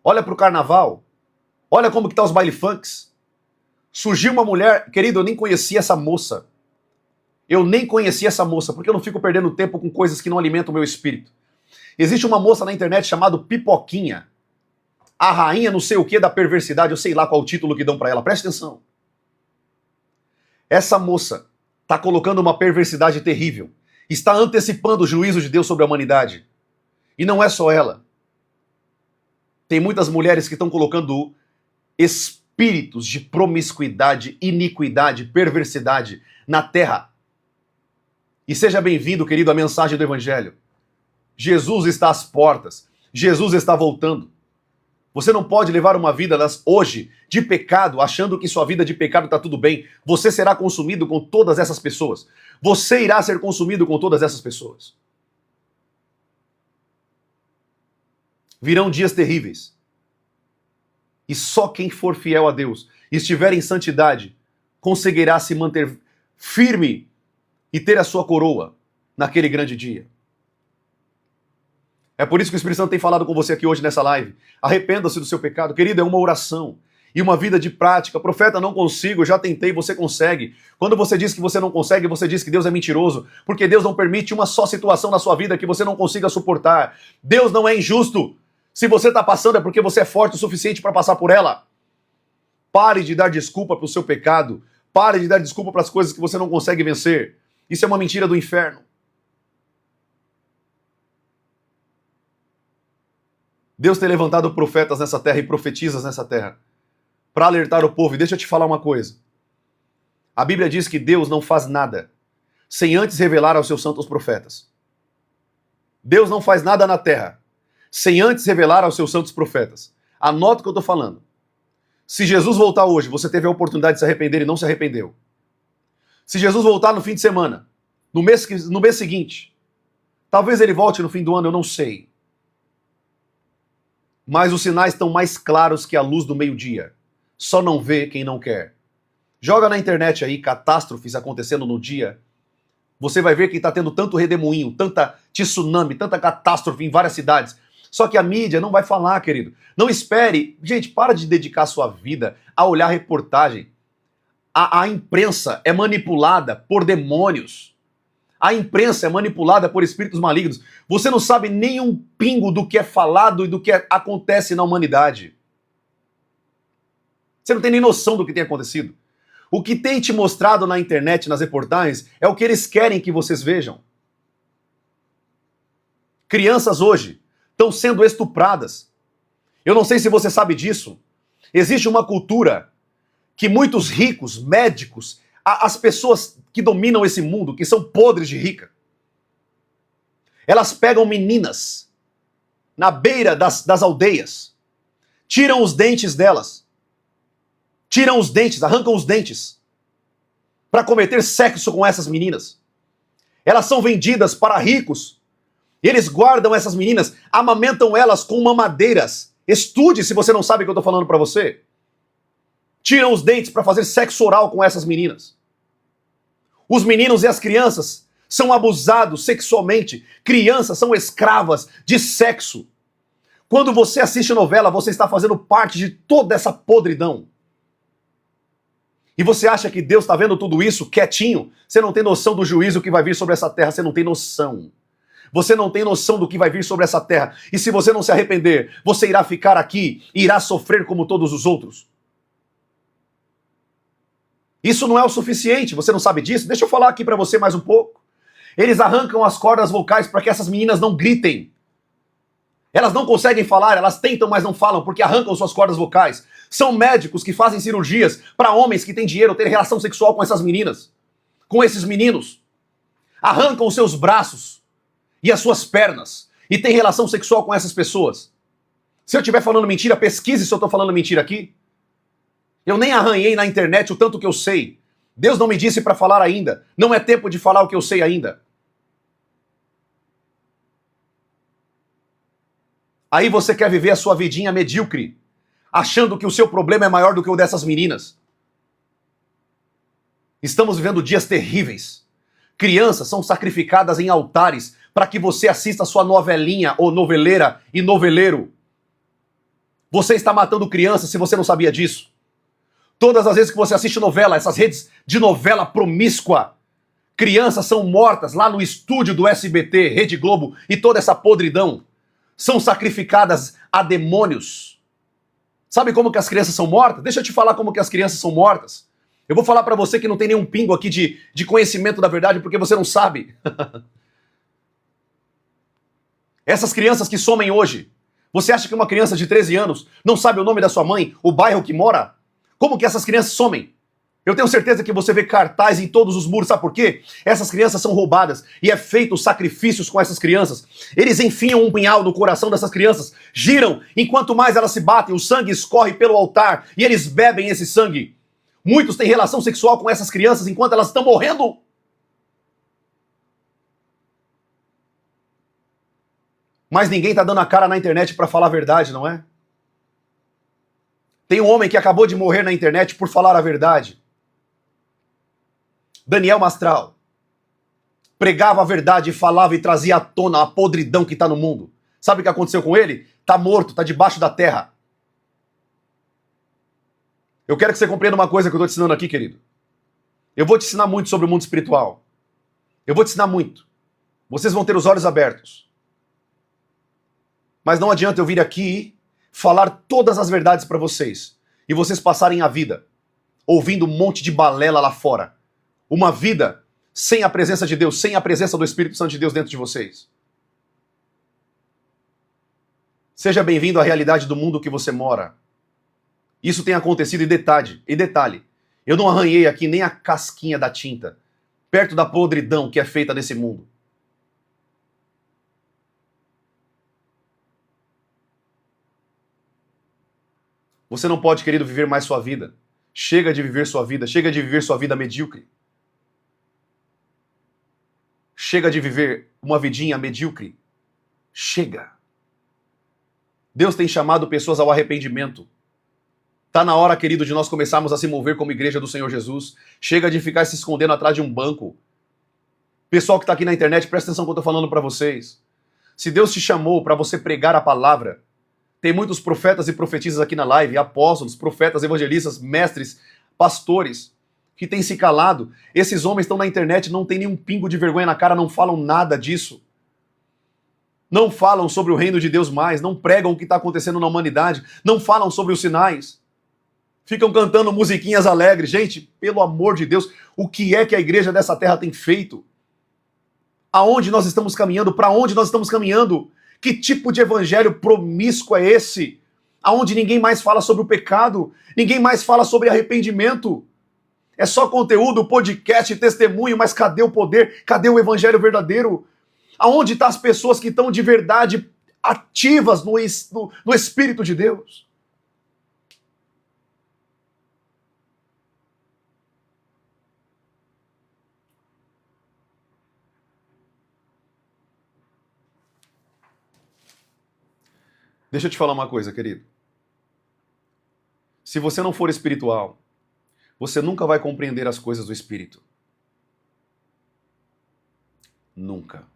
Olha para o carnaval. Olha como que tá os baile funks. Surgiu uma mulher, querido, eu nem conhecia essa moça. Eu nem conhecia essa moça, porque eu não fico perdendo tempo com coisas que não alimentam o meu espírito. Existe uma moça na internet chamada Pipoquinha. A rainha não sei o que da perversidade, eu sei lá qual o título que dão pra ela, presta atenção. Essa moça tá colocando uma perversidade terrível. Está antecipando o juízo de Deus sobre a humanidade. E não é só ela. Tem muitas mulheres que estão colocando espíritos de promiscuidade, iniquidade, perversidade na terra. E seja bem-vindo, querido, à mensagem do Evangelho. Jesus está às portas. Jesus está voltando. Você não pode levar uma vida hoje de pecado, achando que sua vida de pecado está tudo bem. Você será consumido com todas essas pessoas. Você irá ser consumido com todas essas pessoas. Virão dias terríveis. E só quem for fiel a Deus e estiver em santidade conseguirá se manter firme e ter a sua coroa naquele grande dia. É por isso que o Espírito Santo tem falado com você aqui hoje nessa live. Arrependa-se do seu pecado. Querido, é uma oração. e uma vida de prática. Profeta, não consigo, eu já tentei, você consegue. Quando você diz que você não consegue, você diz que Deus é mentiroso, porque Deus não permite uma só situação na sua vida que você não consiga suportar. Deus não é injusto. Se você está passando é porque você é forte o suficiente para passar por ela. Pare de dar desculpa para o seu pecado. Pare de dar desculpa para as coisas que você não consegue vencer. Isso é uma mentira do inferno. Deus tem levantado profetas nessa terra e profetisas nessa terra para alertar o povo. E deixa eu te falar uma coisa. A Bíblia diz que Deus não faz nada sem antes revelar aos seus santos profetas. Deus não faz nada na terra sem antes revelar aos seus santos profetas. Anota o que eu estou falando. Se Jesus voltar hoje, você teve a oportunidade de se arrepender e não se arrependeu. Se Jesus voltar no fim de semana, no mês seguinte, talvez ele volte no fim do ano, eu não sei. Mas os sinais estão mais claros que a luz do meio-dia. Só não vê quem não quer. Joga na internet aí catástrofes acontecendo no dia. Você vai ver que está tendo tanto redemoinho, tanta tsunami, tanta catástrofe em várias cidades. Só que a mídia não vai falar, querido. Não espere. Gente, para de dedicar sua vida a olhar reportagem. A imprensa é manipulada por demônios. A imprensa é manipulada por espíritos malignos. Você não sabe nem um pingo do que é falado e do que acontece na humanidade. Você não tem nem noção do que tem acontecido. O que tem te mostrado na internet, nas reportagens, é o que eles querem que vocês vejam. Crianças hoje estão sendo estupradas. Eu não sei se você sabe disso. Existe uma cultura que muitos ricos, médicos, as pessoas que dominam esse mundo, que são podres de rica, elas pegam meninas na beira das aldeias, tiram os dentes delas, arrancam os dentes, para cometer sexo com essas meninas. Elas são vendidas para ricos, e eles guardam essas meninas, amamentam elas com mamadeiras. Estude se você não sabe o que eu estou falando para você. Tiram os dentes para fazer sexo oral com essas meninas. Os meninos e as crianças são abusados sexualmente. Crianças são escravas de sexo. Quando você assiste novela, você está fazendo parte de toda essa podridão. E você acha que Deus está vendo tudo isso quietinho? Você não tem noção do juízo que vai vir sobre essa terra. Você não tem noção. Você não tem noção do que vai vir sobre essa terra. E se você não se arrepender, você irá ficar aqui e irá sofrer como todos os outros. Isso não é o suficiente, você não sabe disso? Deixa eu falar aqui pra você mais um pouco. Eles arrancam as cordas vocais para que essas meninas não gritem. Elas não conseguem falar, elas tentam, mas não falam, porque arrancam suas cordas vocais. São médicos que fazem cirurgias para homens que têm dinheiro ter relação sexual com essas meninas, com esses meninos. Arrancam os seus braços e as suas pernas e têm relação sexual com essas pessoas. Se eu estiver falando mentira, pesquise se eu estou falando mentira aqui. Eu nem arranhei na internet o tanto que eu sei. Deus não me disse para falar ainda. Não é tempo de falar o que eu sei ainda. Aí você quer viver a sua vidinha medíocre, achando que o seu problema é maior do que o dessas meninas. Estamos vivendo dias terríveis. Crianças são sacrificadas em altares para que você assista a sua novelinha ou noveleira e noveleiro. Você está matando crianças se você não sabia disso. Todas as vezes que você assiste novela, essas redes de novela promíscua, crianças são mortas lá no estúdio do SBT, Rede Globo e toda essa podridão. São sacrificadas a demônios. Sabe como que as crianças são mortas? Deixa eu te falar como que as crianças são mortas. Eu vou falar pra você que não tem nenhum pingo aqui de conhecimento da verdade porque você não sabe. Essas crianças que somem hoje, você acha que uma criança de 13 anos não sabe o nome da sua mãe, o bairro que mora? Como que essas crianças somem? Eu tenho certeza que você vê cartaz em todos os muros, sabe por quê? Essas crianças são roubadas e é feito sacrifícios com essas crianças. Eles enfiam um punhal no coração dessas crianças, giram, enquanto mais elas se batem, o sangue escorre pelo altar e eles bebem esse sangue. Muitos têm relação sexual com essas crianças enquanto elas estão morrendo. Mas ninguém está dando a cara na internet para falar a verdade, não é? Tem um homem que acabou de morrer na internet por falar a verdade. Daniel Mastral pregava a verdade, falava e trazia à tona a podridão que está no mundo. Sabe o que aconteceu com ele? Está morto, está debaixo da terra. Eu quero que você compreenda uma coisa que eu estou te ensinando aqui, querido. Eu vou te ensinar muito sobre o mundo espiritual. Eu vou te ensinar muito. Vocês vão ter os olhos abertos. Mas não adianta eu vir aqui falar todas as verdades para vocês e vocês passarem a vida ouvindo um monte de balela lá fora. Uma vida sem a presença de Deus, sem a presença do Espírito Santo de Deus dentro de vocês. Seja bem-vindo à realidade do mundo que você mora. Isso tem acontecido e detalhe, eu não arranhei aqui nem a casquinha da tinta, perto da podridão que é feita nesse mundo. Você não pode, querido, viver mais sua vida. Chega de viver sua vida, chega de viver sua vida medíocre. Chega de viver uma vidinha medíocre. Chega. Deus tem chamado pessoas ao arrependimento. Tá na hora, querido, de nós começarmos a se mover como igreja do Senhor Jesus. Chega de ficar se escondendo atrás de um banco. Pessoal que tá aqui na internet, presta atenção no que eu tô falando para vocês. Se Deus te chamou para você pregar a palavra, tem muitos profetas e profetisas aqui na live, apóstolos, profetas, evangelistas, mestres, pastores, que têm se calado. Esses homens estão na internet, não tem nenhum pingo de vergonha na cara, não falam nada disso. Não falam sobre o reino de Deus mais, não pregam o que está acontecendo na humanidade, não falam sobre os sinais. Ficam cantando musiquinhas alegres. Gente, pelo amor de Deus, o que é que a igreja dessa terra tem feito? Aonde nós estamos caminhando? Para onde nós estamos caminhando? Que tipo de evangelho promíscuo é esse? Aonde ninguém mais fala sobre o pecado, ninguém mais fala sobre arrependimento. É só conteúdo, podcast, testemunho, mas cadê o poder? Cadê o evangelho verdadeiro? Aonde estão as pessoas que estão de verdade ativas no Espírito de Deus? Deixa eu te falar uma coisa, querido. Se você não for espiritual, você nunca vai compreender as coisas do Espírito. Nunca.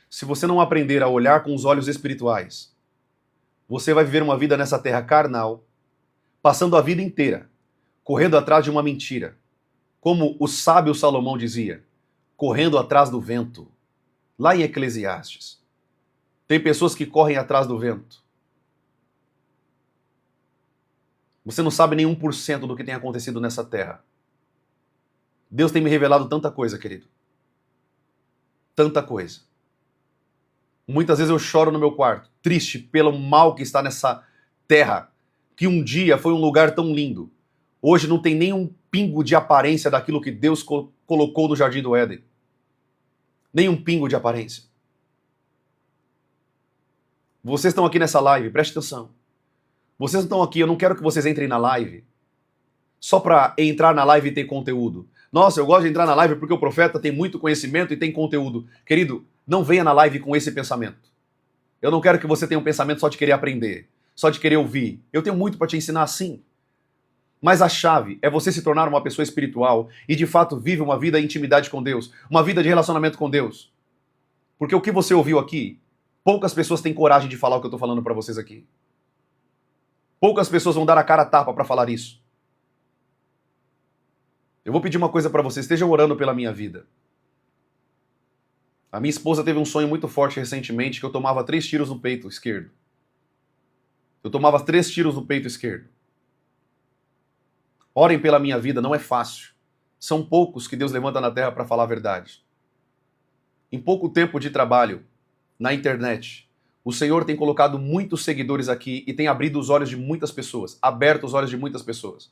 Se você não aprender a olhar com os olhos espirituais, você vai viver uma vida nessa terra carnal, passando a vida inteira, correndo atrás de uma mentira. Como o sábio Salomão dizia, correndo atrás do vento. Lá em Eclesiastes. Tem pessoas que correm atrás do vento. Você não sabe nem 1% do que tem acontecido nessa terra. Deus tem me revelado tanta coisa, querido. Tanta coisa. Muitas vezes eu choro no meu quarto, triste pelo mal que está nessa terra, que um dia foi um lugar tão lindo. Hoje não tem nem um pingo de aparência daquilo que Deus colocou no Jardim do Éden. Nem um pingo de aparência. Vocês estão aqui nessa live, preste atenção. Vocês estão aqui, eu não quero que vocês entrem na live só para entrar na live e ter conteúdo. Nossa, eu gosto de entrar na live porque o profeta tem muito conhecimento e tem conteúdo. Querido, não venha na live com esse pensamento. Eu não quero que você tenha um pensamento só de querer aprender, só de querer ouvir. Eu tenho muito para te ensinar sim. Mas a chave é você se tornar uma pessoa espiritual e de fato vive uma vida de intimidade com Deus, uma vida de relacionamento com Deus. Porque o que você ouviu aqui, poucas pessoas têm coragem de falar o que eu estou falando para vocês aqui. Poucas pessoas vão dar a cara a tapa para falar isso. Eu vou pedir uma coisa para vocês, estejam orando pela minha vida. A minha esposa teve um sonho muito forte recentemente que eu tomava 3 tiros no peito esquerdo. Eu tomava 3 tiros no peito esquerdo. Orem pela minha vida, não é fácil. São poucos que Deus levanta na terra para falar a verdade. Em pouco tempo de trabalho, na internet, o Senhor tem colocado muitos seguidores aqui e tem abrido os olhos de muitas pessoas, aberto os olhos de muitas pessoas.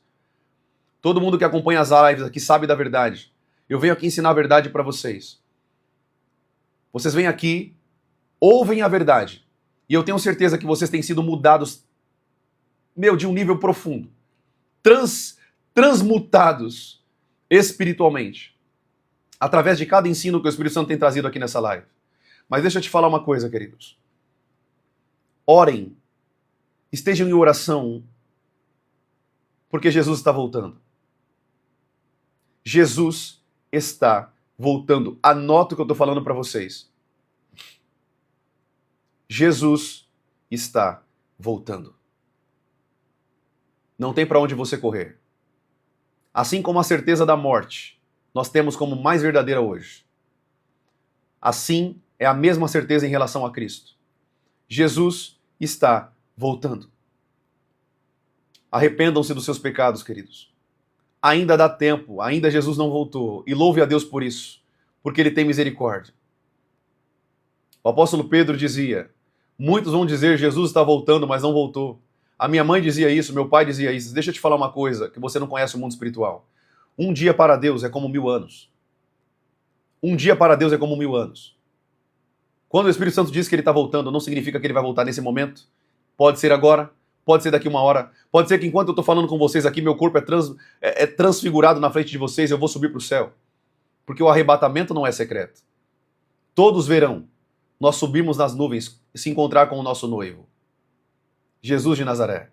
Todo mundo que acompanha as lives aqui sabe da verdade. Eu venho aqui ensinar a verdade para vocês. Vocês vêm aqui, ouvem a verdade. E eu tenho certeza que vocês têm sido mudados, de um nível profundo. Transmutados espiritualmente. Através de cada ensino que o Espírito Santo tem trazido aqui nessa live. Mas deixa eu te falar uma coisa, queridos. Orem. Estejam em oração. Porque Jesus está voltando. Jesus está voltando. Anota o que eu estou falando para vocês. Jesus está voltando. Não tem para onde você correr. Assim como a certeza da morte, nós temos como mais verdadeira hoje. Assim é a mesma certeza em relação a Cristo. Jesus está voltando. Arrependam-se dos seus pecados, queridos. Ainda dá tempo, ainda Jesus não voltou. E louve a Deus por isso, porque Ele tem misericórdia. O apóstolo Pedro dizia, muitos vão dizer, Jesus está voltando, mas não voltou. A minha mãe dizia isso, meu pai dizia isso. Deixa eu te falar uma coisa, que você não conhece o mundo espiritual. Um dia para Deus é como 1000 anos. Um dia para Deus é como 1000 anos. Quando o Espírito Santo diz que Ele está voltando, não significa que Ele vai voltar nesse momento. Pode ser agora, pode ser daqui 1 hora. Pode ser que enquanto eu estou falando com vocês aqui, meu corpo é transfigurado na frente de vocês, eu vou subir para o céu. Porque o arrebatamento não é secreto. Todos verão. Nós subimos nas nuvens e se encontrar com o nosso noivo. Jesus de Nazaré.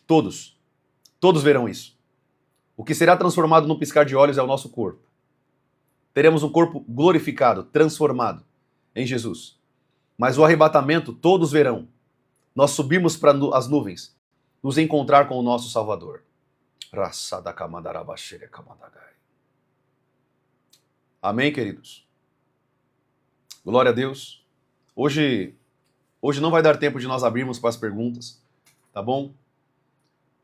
Todos. Todos verão isso. O que será transformado num piscar de olhos é o nosso corpo. Teremos um corpo glorificado, transformado em Jesus. Mas o arrebatamento, todos verão. Nós subimos para as nuvens, nos encontrar com o nosso Salvador. Amém, queridos? Glória a Deus. Hoje não vai dar tempo de nós abrirmos para as perguntas, tá bom?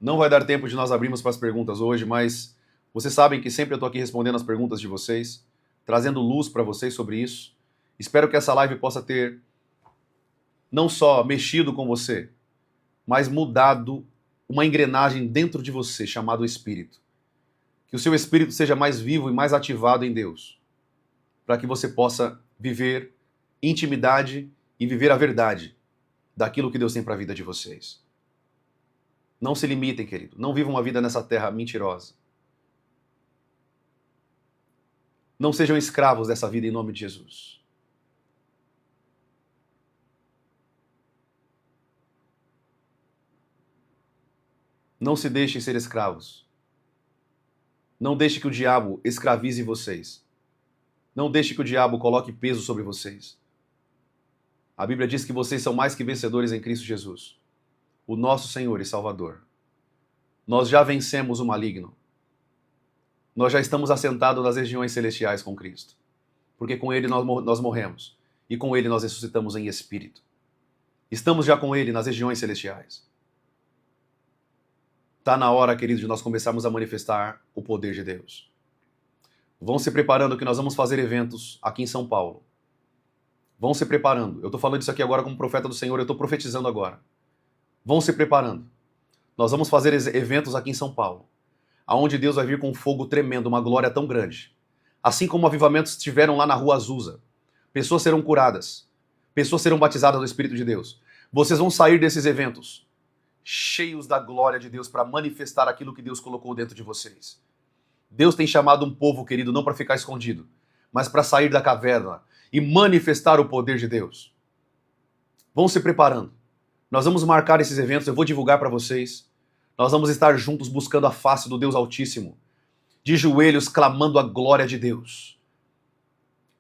Não vai dar tempo de nós abrirmos para as perguntas hoje, mas vocês sabem que sempre eu estou aqui respondendo as perguntas de vocês, trazendo luz para vocês sobre isso. Espero que essa live possa ter não só mexido com você, mas mudado uma engrenagem dentro de você, chamado Espírito. Que o seu Espírito seja mais vivo e mais ativado em Deus, para que você possa viver intimidade e viver a verdade daquilo que Deus tem para a vida de vocês. Não se limitem, querido. Não vivam uma vida nessa terra mentirosa. Não sejam escravos dessa vida em nome de Jesus. Não se deixem ser escravos. Não deixe que o diabo escravize vocês. Não deixe que o diabo coloque peso sobre vocês. A Bíblia diz que vocês são mais que vencedores em Cristo Jesus, o nosso Senhor e Salvador. Nós já vencemos o maligno. Nós já estamos assentados nas regiões celestiais com Cristo. Porque com Ele nós morremos. E com Ele nós ressuscitamos em espírito. Estamos já com Ele nas regiões celestiais. Está na hora, querido, de nós começarmos a manifestar o poder de Deus. Vão se preparando que nós vamos fazer eventos aqui em São Paulo. Vão se preparando. Eu estou falando isso aqui agora como profeta do Senhor, eu estou profetizando agora. Vão se preparando. Nós vamos fazer eventos aqui em São Paulo, aonde Deus vai vir com um fogo tremendo, uma glória tão grande. Assim como avivamentos tiveram lá na Rua Azusa. Pessoas serão curadas. Pessoas serão batizadas no Espírito de Deus. Vocês vão sair desses eventos cheios da glória de Deus para manifestar aquilo que Deus colocou dentro de vocês. Deus tem chamado um povo, querido, não para ficar escondido, mas para sair da caverna e manifestar o poder de Deus. Vão se preparando. Nós vamos marcar esses eventos, eu vou divulgar para vocês. Nós vamos estar juntos buscando a face do Deus Altíssimo, de joelhos clamando a glória de Deus.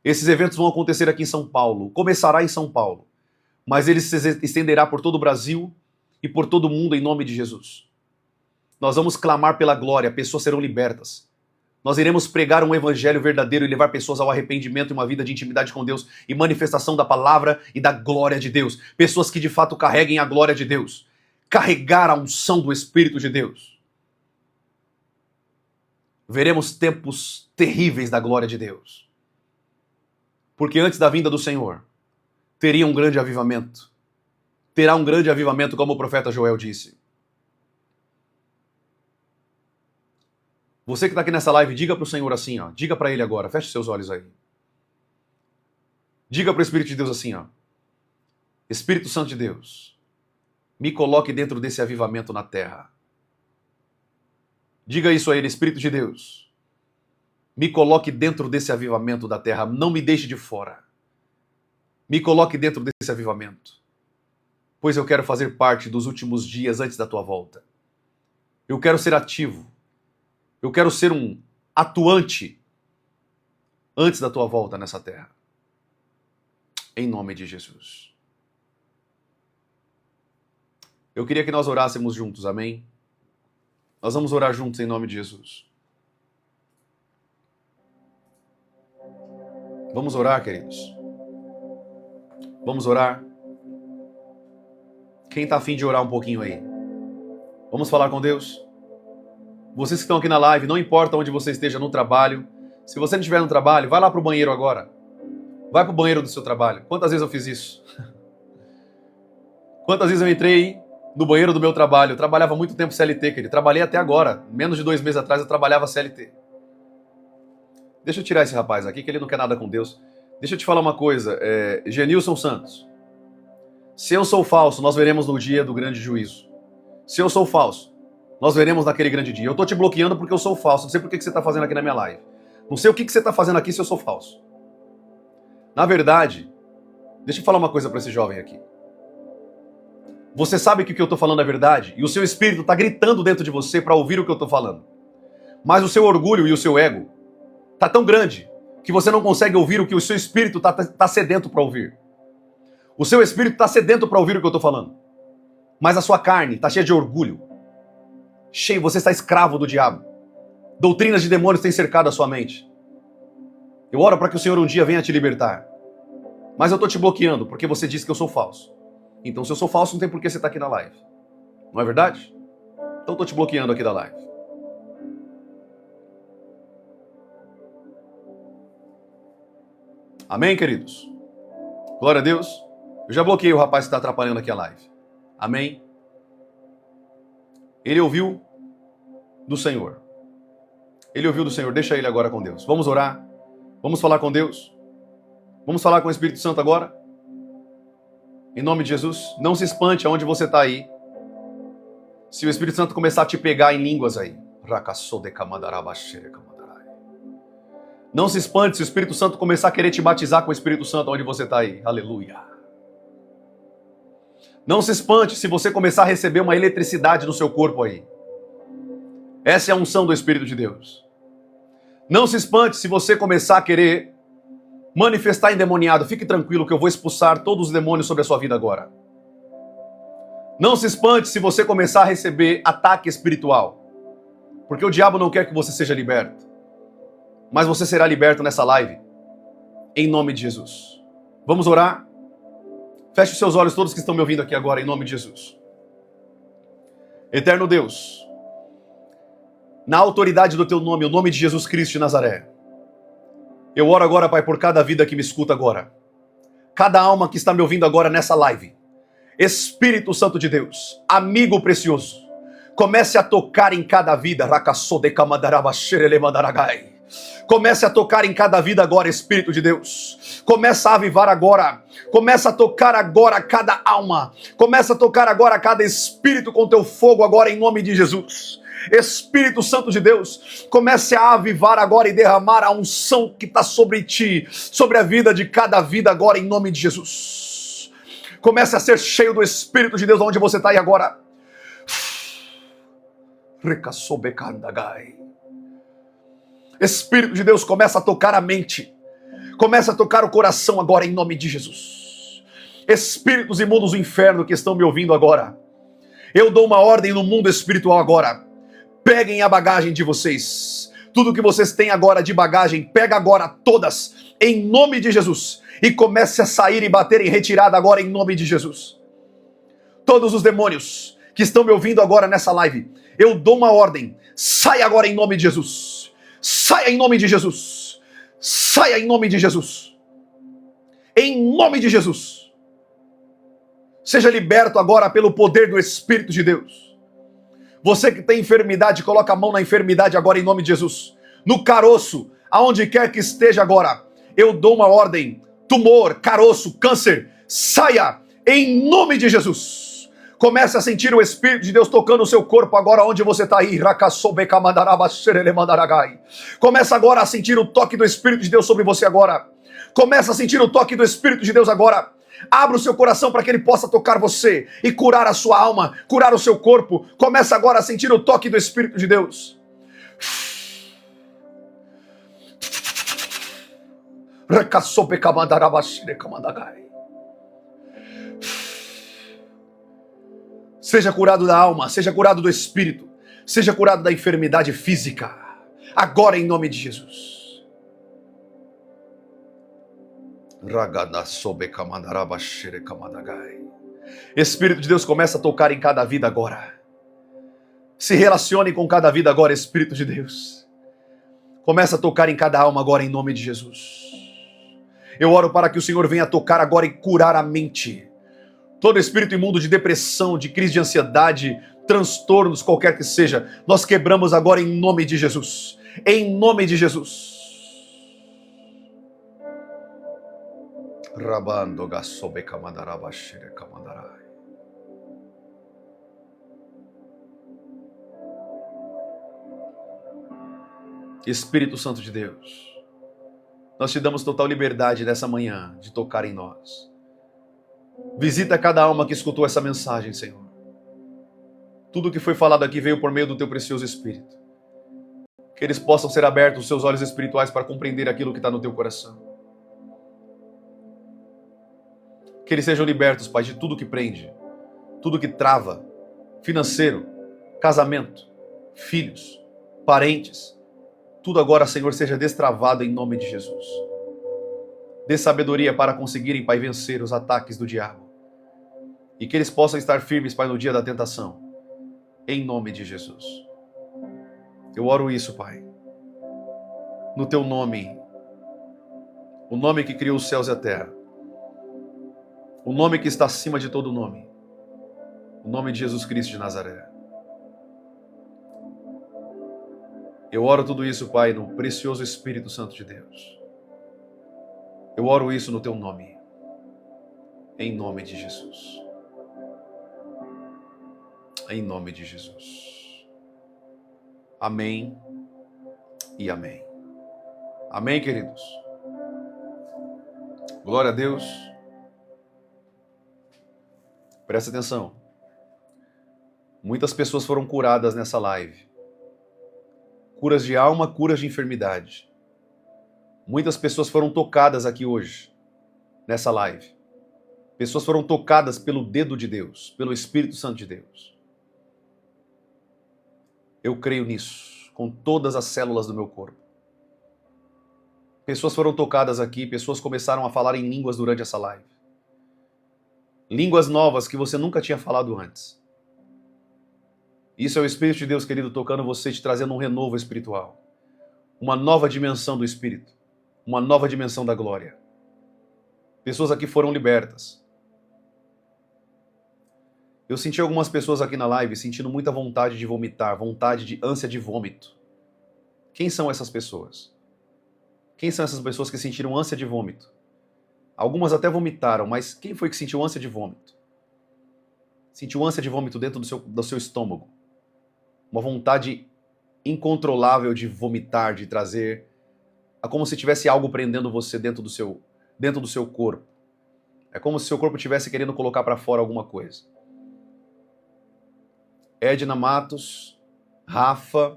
Esses eventos vão acontecer aqui em São Paulo. Começará em São Paulo, mas ele se estenderá por todo o Brasil e por todo o mundo em nome de Jesus. Nós vamos clamar pela glória, pessoas serão libertas. Nós iremos pregar um evangelho verdadeiro e levar pessoas ao arrependimento e uma vida de intimidade com Deus e manifestação da palavra e da glória de Deus. Pessoas que de fato carreguem a glória de Deus. Carregar a unção do Espírito de Deus. Veremos tempos terríveis da glória de Deus. Porque antes da vinda do Senhor, teria um grande avivamento. Terá um grande avivamento, como o profeta Joel disse. Você que está aqui nessa live, diga para o Senhor assim, ó. Diga para Ele agora, feche seus olhos aí. Diga para o Espírito de Deus assim, ó. Espírito Santo de Deus, me coloque dentro desse avivamento na terra. Diga isso a Ele, Espírito de Deus. Me coloque dentro desse avivamento da terra, não me deixe de fora. Me coloque dentro desse avivamento. Pois eu quero fazer parte dos últimos dias antes da tua volta. Eu quero ser ativo. Eu quero ser um atuante antes da tua volta nessa terra. Em nome de Jesus. Eu queria que nós orássemos juntos, amém? Nós vamos orar juntos em nome de Jesus. Vamos orar, queridos. Vamos orar. Quem está afim de orar um pouquinho aí? Vamos falar com Deus? Vocês que estão aqui na live, não importa onde você esteja no trabalho. Se você não estiver no trabalho, vai lá para o banheiro agora. Vai para o banheiro do seu trabalho. Quantas vezes eu fiz isso? Quantas vezes eu entrei no banheiro do meu trabalho? Eu trabalhava muito tempo CLT, querido. Trabalhei até agora. Menos de 2 meses atrás eu trabalhava CLT. Deixa eu tirar esse rapaz aqui, que ele não quer nada com Deus. Deixa eu te falar uma coisa. Genilson Santos. Se eu sou falso, nós veremos no dia do grande juízo. Se eu sou falso, nós veremos naquele grande dia. Eu tô te bloqueando porque eu sou falso. Não sei por que você está fazendo aqui na minha live. Não sei o que você está fazendo aqui se eu sou falso. Na verdade, deixa eu falar uma coisa para esse jovem aqui. Você sabe que o que eu estou falando é verdade? E o seu espírito está gritando dentro de você para ouvir o que eu estou falando. Mas o seu orgulho e o seu ego está tão grande que você não consegue ouvir o que o seu espírito está sedento para ouvir. O seu espírito está sedento para ouvir o que eu estou falando. Mas a sua carne está cheia de orgulho. Você está escravo do diabo. Doutrinas de demônios têm cercado a sua mente. Eu oro para que o Senhor um dia venha te libertar. Mas eu estou te bloqueando porque você disse que eu sou falso. Então, se eu sou falso, não tem por que você estar aqui na live. Não é verdade? Então, eu estou te bloqueando aqui da live. Amém, queridos? Glória a Deus. Eu já bloqueei o rapaz que está atrapalhando aqui a live. Amém? Ele ouviu do Senhor. Ele ouviu do Senhor. Deixa ele agora com Deus. Vamos orar. Vamos falar com Deus. Vamos falar com o Espírito Santo agora. Em nome de Jesus. Não se espante aonde você está aí. Se o Espírito Santo começar a te pegar em línguas aí. Não se espante se o Espírito Santo começar a querer te batizar com o Espírito Santo onde você está aí. Aleluia. Não se espante se você começar a receber uma eletricidade no seu corpo aí. Essa é a unção do Espírito de Deus. Não se espante se você começar a querer manifestar endemoniado. Fique tranquilo que eu vou expulsar todos os demônios sobre a sua vida agora. Não se espante se você começar a receber ataque espiritual. Porque o diabo não quer que você seja liberto. Mas você será liberto nessa live. Em nome de Jesus. Vamos orar? Feche os seus olhos, todos que estão me ouvindo aqui agora, em nome de Jesus. Eterno Deus, na autoridade do teu nome, o nome de Jesus Cristo de Nazaré, eu oro agora, Pai, por cada vida que me escuta agora. Cada alma que está me ouvindo agora nessa live. Espírito Santo de Deus, amigo precioso, comece a tocar em cada vida. Comece a tocar em cada vida agora, Espírito de Deus. Começa a avivar agora. Começa a tocar agora cada alma. Começa a tocar agora cada espírito com teu fogo agora em nome de Jesus. Espírito Santo de Deus, comece a avivar agora e derramar a unção que está sobre ti, sobre a vida de cada vida agora em nome de Jesus. Comece a ser cheio do Espírito de Deus onde você está aí agora. Espírito de Deus, começa a tocar a mente. Começa a tocar o coração agora em nome de Jesus. Espíritos imundos do inferno que estão me ouvindo agora. Eu dou uma ordem no mundo espiritual agora. Peguem a bagagem de vocês. Tudo que vocês têm agora de bagagem, pega agora todas, em nome de Jesus. E comece a sair e bater em retirada agora em nome de Jesus. Todos os demônios que estão me ouvindo agora nessa live, eu dou uma ordem. Saia agora em nome de Jesus. Saia em nome de Jesus. Saia em nome de Jesus. Em nome de Jesus. Seja liberto agora pelo poder do Espírito de Deus. Você que tem enfermidade, coloca a mão na enfermidade agora em nome de Jesus. No caroço, aonde quer que esteja agora, eu dou uma ordem. Tumor, caroço, câncer, saia em nome de Jesus. Comece a sentir o Espírito de Deus tocando o seu corpo agora onde você está aí. Começa agora a sentir o toque do Espírito de Deus sobre você agora. Começa a sentir o toque do Espírito de Deus agora. Abra o seu coração para que ele possa tocar você e curar a sua alma, curar o seu corpo. Começa agora a sentir o toque do Espírito de Deus. Seja curado da alma, seja curado do espírito, Seja curado da enfermidade física. Agora em nome de Jesus. Espírito de Deus, começa a tocar em cada vida agora. Se relacione com cada vida agora, Espírito de Deus. Começa a tocar em cada alma agora em nome de Jesus. Eu oro para que o Senhor venha tocar agora e curar a mente. Todo espírito imundo de depressão, de crise de ansiedade, transtornos, qualquer que seja, nós quebramos agora em nome de Jesus. Em nome de Jesus. Rabando gasobe kamandarabashire kamandarai. Espírito Santo de Deus, nós te damos total liberdade nessa manhã de tocar em nós. Visita cada alma que escutou essa mensagem, Senhor. Tudo que foi falado aqui veio por meio do teu precioso Espírito. Que eles possam ser abertos os seus olhos espirituais para compreender aquilo que está no teu coração. Que eles sejam libertos, Pai, de tudo que prende, tudo que trava, financeiro, casamento, filhos, parentes. Tudo agora, Senhor, seja destravado em nome de Jesus. Dê sabedoria para conseguirem, Pai, vencer os ataques do diabo. E que eles possam estar firmes, Pai, no dia da tentação. Em nome de Jesus. Eu oro isso, Pai. No teu nome. O nome que criou os céus e a terra. O nome que está acima de todo nome. O nome de Jesus Cristo de Nazaré. Eu oro tudo isso, Pai, no precioso Espírito Santo de Deus. Eu oro isso no teu nome. Em nome de Jesus. Em nome de Jesus. Amém e amém. Amém, queridos? Glória a Deus. Presta atenção. Muitas pessoas foram curadas nessa live. Curas de alma, curas de enfermidade. Muitas pessoas foram tocadas aqui hoje, nessa live. Pessoas foram tocadas pelo dedo de Deus, pelo Espírito Santo de Deus. Eu creio nisso, com todas as células do meu corpo. Pessoas foram tocadas aqui, pessoas começaram a falar em línguas durante essa live. Línguas novas que você nunca tinha falado antes. Isso é o Espírito de Deus, querido, tocando você e te trazendo um renovo espiritual. Uma nova dimensão do Espírito. Uma nova dimensão da glória. Pessoas aqui foram libertas. Eu senti algumas pessoas aqui na live sentindo muita vontade de vomitar, vontade de ânsia de vômito. Quem são essas pessoas? Quem são essas pessoas que sentiram ânsia de vômito? Algumas até vomitaram, mas quem foi que sentiu ânsia de vômito? Sentiu ânsia de vômito dentro do seu estômago. Uma vontade incontrolável de vomitar, de trazer. É como se tivesse algo prendendo você dentro do seu corpo. É como se seu corpo estivesse querendo colocar para fora alguma coisa. Edna Matos, Rafa,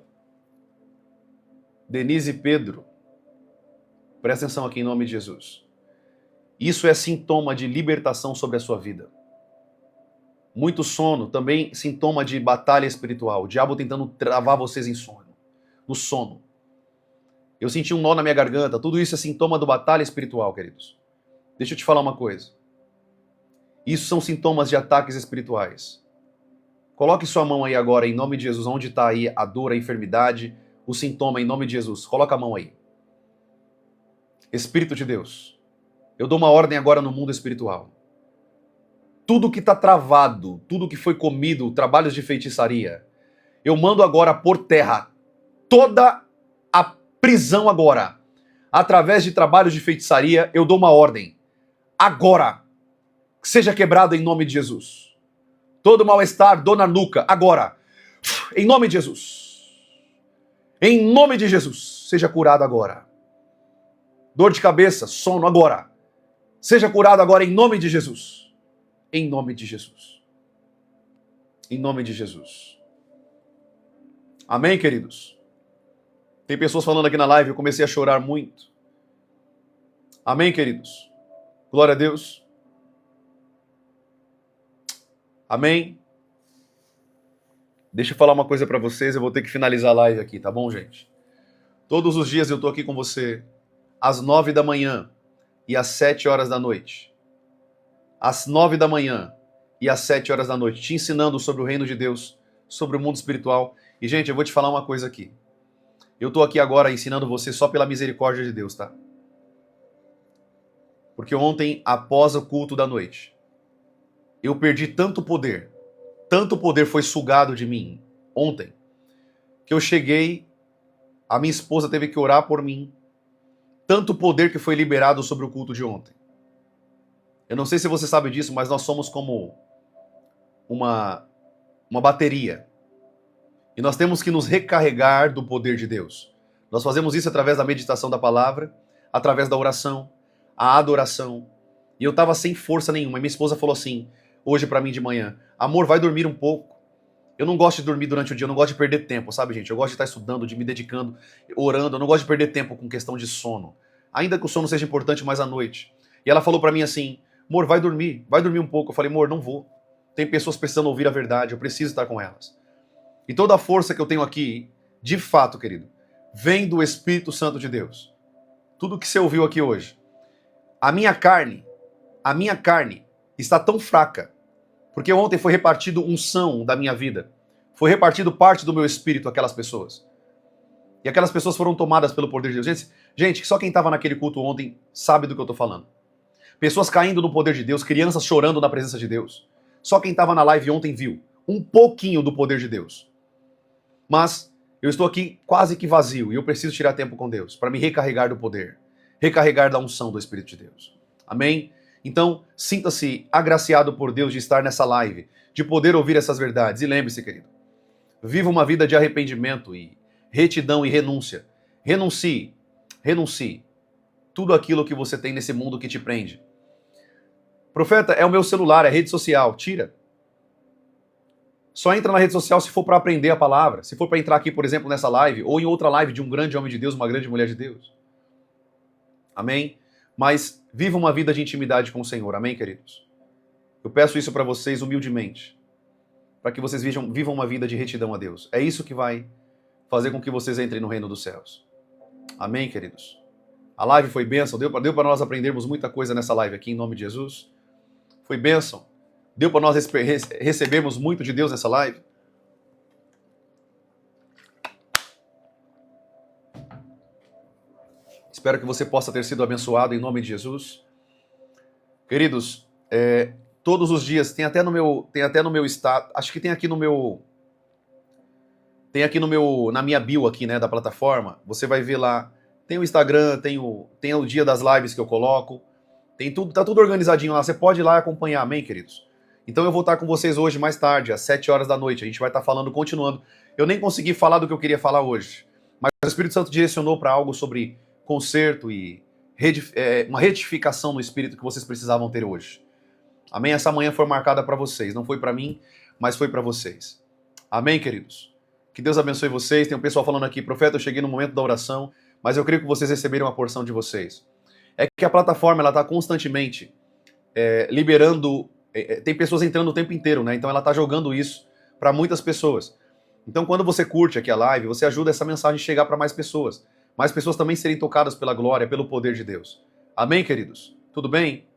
Denise e Pedro. Presta atenção aqui em nome de Jesus. Isso é sintoma de libertação sobre a sua vida. Muito sono, também sintoma de batalha espiritual. O diabo tentando travar vocês em sono. No sono. Eu senti um nó na minha garganta. Tudo isso é sintoma do batalha espiritual, queridos. Deixa eu te falar uma coisa. Isso são sintomas de ataques espirituais. Coloque sua mão aí agora, em nome de Jesus. Onde está aí a dor, a enfermidade, o sintoma, em nome de Jesus. Coloca a mão aí. Espírito de Deus. Eu dou uma ordem agora no mundo espiritual. Tudo que está travado, tudo que foi comido, trabalhos de feitiçaria, eu mando agora por terra toda a prisão agora. Através de trabalhos de feitiçaria, eu dou uma ordem. Agora, seja quebrado em nome de Jesus. Todo mal-estar, dor na nuca, agora. Em nome de Jesus. Em nome de Jesus, seja curado agora. Dor de cabeça, sono, agora. Seja curado agora em nome de Jesus. Em nome de Jesus. Em nome de Jesus. Amém, queridos? Tem pessoas falando aqui na live, eu comecei a chorar muito. Amém, queridos? Glória a Deus. Amém. Deixa eu falar uma coisa pra vocês, eu vou ter que finalizar a live aqui, tá bom, gente? Todos os dias eu tô aqui com você, às 9 da manhã e às 7 horas da noite. Às 9 da manhã e às 7 horas da noite, te ensinando sobre o reino de Deus, sobre o mundo espiritual. E, gente, eu vou te falar uma coisa aqui. Eu tô aqui agora ensinando você só pela misericórdia de Deus, tá? Porque ontem, após o culto da noite, eu perdi tanto poder foi sugado de mim ontem, que eu cheguei, a minha esposa teve que orar por mim, tanto poder que foi liberado sobre o culto de ontem. Eu não sei se você sabe disso, mas nós somos como uma bateria. E nós temos que nos recarregar do poder de Deus. Nós fazemos isso através da meditação da palavra, através da oração, a adoração. E eu estava sem força nenhuma. E minha esposa falou assim, hoje pra mim de manhã, amor, vai dormir um pouco. Eu não gosto de dormir durante o dia, eu não gosto de perder tempo, sabe, gente? Eu gosto de estar estudando, de me dedicando, orando. Eu não gosto de perder tempo com questão de sono. Ainda que o sono seja importante mais à noite. E ela falou pra mim assim, amor, vai dormir um pouco. Eu falei, amor, não vou. Tem pessoas precisando ouvir a verdade, eu preciso estar com elas. E toda a força que eu tenho aqui, de fato, querido, vem do Espírito Santo de Deus. Tudo que você ouviu aqui hoje. A minha carne está tão fraca, porque ontem foi repartido unção da minha vida. Foi repartido parte do meu espírito àquelas pessoas. E aquelas pessoas foram tomadas pelo poder de Deus. Gente, só quem estava naquele culto ontem sabe do que eu estou falando. Pessoas caindo no poder de Deus, crianças chorando na presença de Deus. Só quem estava na live ontem viu um pouquinho do poder de Deus. Mas eu estou aqui quase que vazio e eu preciso tirar tempo com Deus para me recarregar do poder, recarregar da unção do Espírito de Deus. Amém? Então, sinta-se agraciado por Deus de estar nessa live, de poder ouvir essas verdades. E lembre-se, querido, viva uma vida de arrependimento e retidão e renúncia. Renuncie tudo aquilo que você tem nesse mundo que te prende. Profeta, é o meu celular, é rede social, tira. Só entra na rede social se for para aprender a palavra, se for para entrar aqui, por exemplo, nessa live, ou em outra live de um grande homem de Deus, uma grande mulher de Deus. Amém? Mas viva uma vida de intimidade com o Senhor, amém, queridos? Eu peço isso para vocês humildemente, para que vocês vivam uma vida de retidão a Deus. É isso que vai fazer com que vocês entrem no reino dos céus. Amém, queridos? A live foi bênção, deu para nós aprendermos muita coisa nessa live aqui, em nome de Jesus. Foi bênção. Deu para nós recebermos muito de Deus nessa live? Espero que você possa ter sido abençoado em nome de Jesus. Queridos, todos os dias, tem até no meu status, acho que tem aqui no meu, na minha bio aqui, né, da plataforma, você vai ver lá, tem o Instagram, tem o dia das lives que eu coloco, tem tudo, tá tudo organizadinho lá, você pode ir lá e acompanhar, amém, queridos? Então eu vou estar com vocês hoje mais tarde, às 7 horas da noite. A gente vai estar falando, continuando. Eu nem consegui falar do que eu queria falar hoje, mas o Espírito Santo direcionou para algo sobre conserto e uma retificação no espírito que vocês precisavam ter hoje. Amém? Essa manhã foi marcada para vocês. Não foi para mim, mas foi para vocês. Amém, queridos? Que Deus abençoe vocês. Tem um pessoal falando aqui, profeta, eu cheguei no momento da oração, mas eu creio que vocês receberam uma porção de vocês. É que a plataforma ela está constantemente liberando. Tem pessoas entrando o tempo inteiro, né? Então ela tá jogando isso para muitas pessoas. Então quando você curte aqui a live, você ajuda essa mensagem a chegar para mais pessoas. Mais pessoas também serem tocadas pela glória, pelo poder de Deus. Amém, queridos? Tudo bem?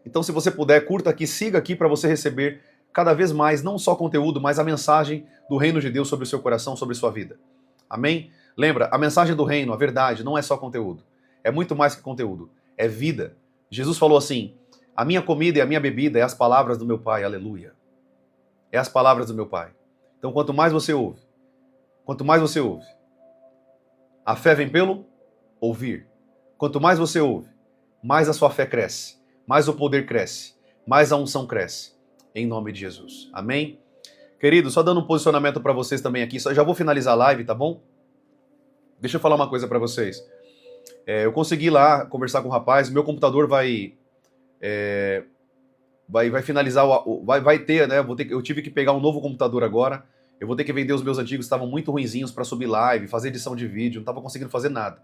Então se você puder, curta aqui, siga aqui para você receber cada vez mais, não só conteúdo, mas a mensagem do reino de Deus sobre o seu coração, sobre a sua vida. Amém? Lembra, a mensagem do reino, a verdade, não é só conteúdo. É muito mais que conteúdo. É vida. Jesus falou assim, a minha comida e a minha bebida é as palavras do meu Pai, aleluia. É as palavras do meu Pai. Então, quanto mais você ouve, a fé vem pelo ouvir. Quanto mais você ouve, mais a sua fé cresce, mais o poder cresce, mais a unção cresce. Em nome de Jesus. Amém? Querido, só dando um posicionamento para vocês também aqui, já vou finalizar a live, tá bom? Deixa eu falar uma coisa para vocês. Eu consegui lá conversar com o rapaz, meu computador vai finalizar, vai ter, né? Eu tive que pegar um novo computador agora. Eu vou ter que vender os meus antigos, estavam muito ruinzinhos para subir live, fazer edição de vídeo, não estava conseguindo fazer nada.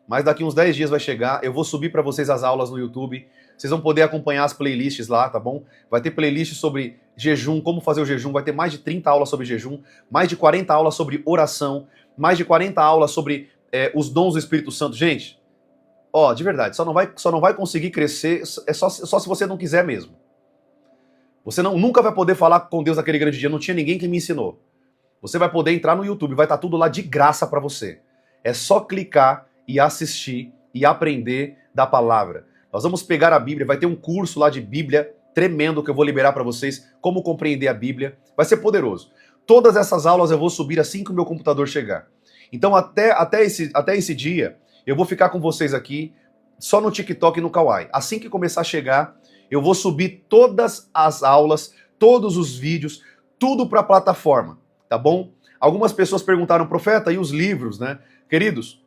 mas daqui uns 10 dias vai chegar. Eu vou subir para vocês as aulas no YouTube. Vocês vão poder acompanhar as playlists lá, tá bom? Vai ter playlist sobre jejum, como fazer o jejum. Vai ter mais de 30 aulas sobre jejum, mais de 40 aulas sobre oração, mais de 40 aulas sobre os dons do Espírito Santo. Gente, ó, de verdade, só não vai conseguir crescer só se você não quiser mesmo. Você nunca vai poder falar com Deus naquele grande dia. Não tinha ninguém que me ensinou. Você vai poder entrar no YouTube, vai estar tudo lá de graça para você. É só clicar e assistir e aprender da palavra. Nós vamos pegar a Bíblia, vai ter um curso lá de Bíblia tremendo que eu vou liberar para vocês, como compreender a Bíblia. Vai ser poderoso. Todas essas aulas eu vou subir assim que o meu computador chegar. Então até esse dia, eu vou ficar com vocês aqui só no TikTok e no Kawaii. Assim que começar a chegar, eu vou subir todas as aulas, todos os vídeos, tudo para a plataforma, tá bom? Algumas pessoas perguntaram, profeta, e os livros, né? Queridos,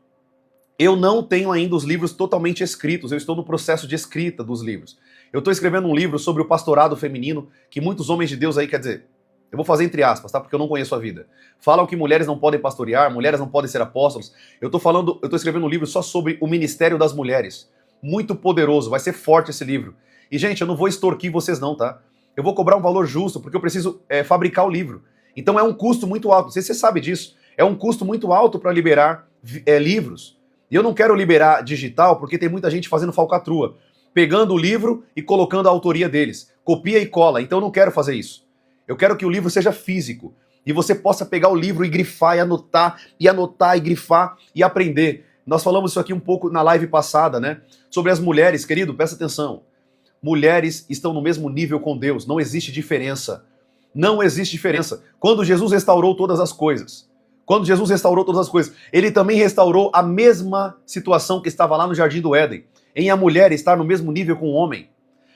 eu não tenho ainda os livros totalmente escritos, eu estou no processo de escrita dos livros. Eu estou escrevendo um livro sobre o pastorado feminino, que muitos homens de Deus aí, quer dizer, eu vou fazer entre aspas, tá? Porque eu não conheço a vida. Falam que mulheres não podem pastorear, mulheres não podem ser apóstolos. Eu estou escrevendo um livro só sobre o ministério das mulheres. Muito poderoso, vai ser forte esse livro. E, gente, eu não vou extorquir vocês não, tá? Eu vou cobrar um valor justo, porque eu preciso fabricar o livro. Então é um custo muito alto, não sei se você sabe disso. É um custo muito alto para liberar livros. E eu não quero liberar digital, porque tem muita gente fazendo falcatrua. Pegando o livro e colocando a autoria deles. Copia e cola, então eu não quero fazer isso. Eu quero que o livro seja físico. E você possa pegar o livro e grifar, e anotar, e grifar, e aprender. Nós falamos isso aqui um pouco na live passada, né? Sobre as mulheres, querido, presta atenção. Mulheres estão no mesmo nível com Deus, não existe diferença. Não existe diferença. Quando Jesus restaurou todas as coisas, ele também restaurou a mesma situação que estava lá no Jardim do Éden, em a mulher estar no mesmo nível com o homem.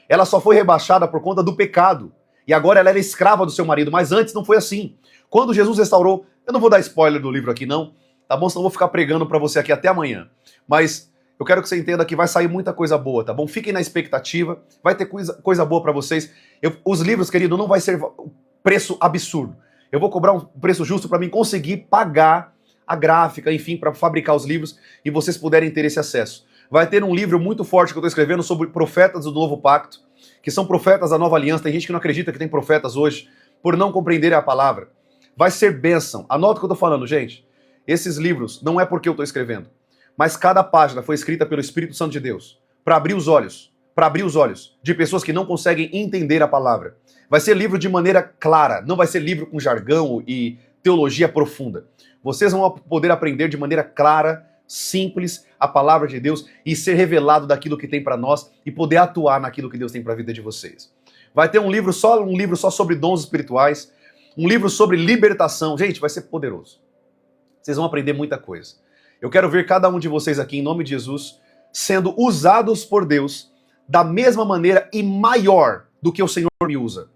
Ela só foi rebaixada por conta do pecado. E agora ela era escrava do seu marido, mas antes não foi assim. Quando Jesus restaurou, eu não vou dar spoiler do livro aqui não, tá bom? Senão eu vou ficar pregando para você aqui até amanhã. Mas eu quero que você entenda que vai sair muita coisa boa, tá bom? Fiquem na expectativa, vai ter coisa boa para vocês. Os livros, querido, não vai ser preço absurdo. Eu vou cobrar um preço justo para mim conseguir pagar a gráfica, enfim, para fabricar os livros e vocês puderem ter esse acesso. Vai ter um livro muito forte que eu estou escrevendo sobre profetas do Novo Pacto, que são profetas da Nova Aliança. Tem gente que não acredita que tem profetas hoje, por não compreenderem a palavra. Vai ser bênção. Anota o que eu estou falando, gente. Esses livros não é porque eu estou escrevendo, mas cada página foi escrita pelo Espírito Santo de Deus, para abrir os olhos de pessoas que não conseguem entender a palavra. Vai ser livro de maneira clara, não vai ser livro com jargão e teologia profunda. Vocês vão poder aprender de maneira clara, simples, a palavra de Deus e ser revelado daquilo que tem para nós e poder atuar naquilo que Deus tem para a vida de vocês. Vai ter um livro só sobre dons espirituais, um livro sobre libertação. Gente, vai ser poderoso. Vocês vão aprender muita coisa. Eu quero ver cada um de vocês aqui, em nome de Jesus, sendo usados por Deus da mesma maneira e maior do que o Senhor me usa.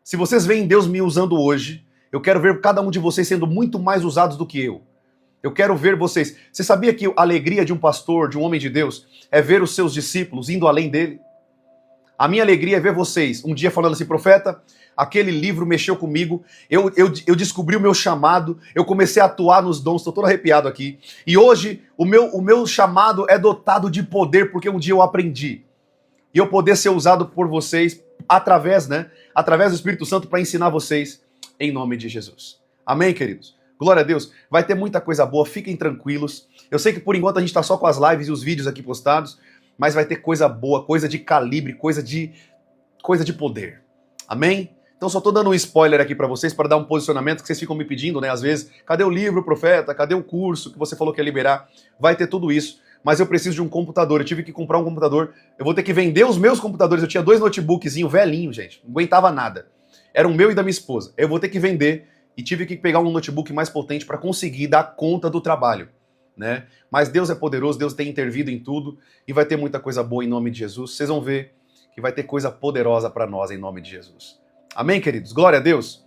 Se vocês veem Deus me usando hoje, eu quero ver cada um de vocês sendo muito mais usados do que eu. Eu quero ver vocês. Você sabia que a alegria de um pastor, de um homem de Deus, é ver os seus discípulos indo além dele? A minha alegria é ver vocês um dia falando assim, profeta, aquele livro mexeu comigo, eu descobri o meu chamado, eu comecei a atuar nos dons, estou todo arrepiado aqui. E hoje o meu chamado é dotado de poder, porque um dia eu aprendi. E eu poder ser usado por vocês através do Espírito Santo para ensinar vocês em nome de Jesus. Amém, queridos? Glória a Deus. Vai ter muita coisa boa, fiquem tranquilos. Eu sei que por enquanto a gente está só com as lives e os vídeos aqui postados, mas vai ter coisa boa, coisa de calibre, coisa de poder. Amém? Então só tô dando um spoiler aqui para vocês, para dar um posicionamento que vocês ficam me pedindo, né? Às vezes, cadê o livro, profeta? Cadê o curso que você falou que ia liberar? Vai ter tudo isso, mas eu preciso de um computador. Eu tive que comprar um computador. Eu vou ter que vender os meus computadores. Eu tinha 2 notebookzinhos velhinhos, gente. Não aguentava nada. Era o meu e da minha esposa. Eu vou ter que vender e tive que pegar um notebook mais potente para conseguir dar conta do trabalho, né? Mas Deus é poderoso, Deus tem intervido em tudo e vai ter muita coisa boa em nome de Jesus. Vocês vão ver que vai ter coisa poderosa para nós em nome de Jesus. Amém, queridos? Glória a Deus.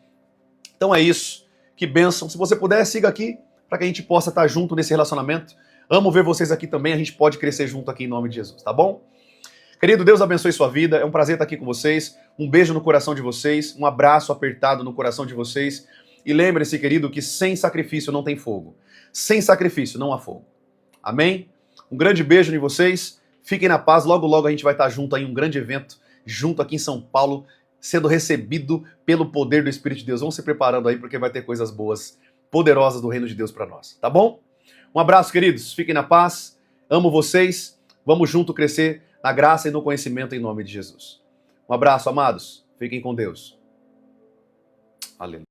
Então é isso. Que bênção. Se você puder, siga aqui para que a gente possa estar junto nesse relacionamento. Amo ver vocês aqui também. A gente pode crescer junto aqui em nome de Jesus, tá bom? Querido, Deus abençoe sua vida. É um prazer estar aqui com vocês. Um beijo no coração de vocês. Um abraço apertado no coração de vocês. E lembre-se, querido, que sem sacrifício não tem fogo. Sem sacrifício não há fogo. Amém? Um grande beijo em vocês. Fiquem na paz. Logo, logo a gente vai estar junto aí em um grande evento, junto aqui em São Paulo, sendo recebido pelo poder do Espírito de Deus. Vamos se preparando aí, porque vai ter coisas boas, poderosas do reino de Deus para nós. Tá bom? Um abraço, queridos. Fiquem na paz. Amo vocês. Vamos junto crescer na graça e no conhecimento em nome de Jesus. Um abraço, amados. Fiquem com Deus. Aleluia.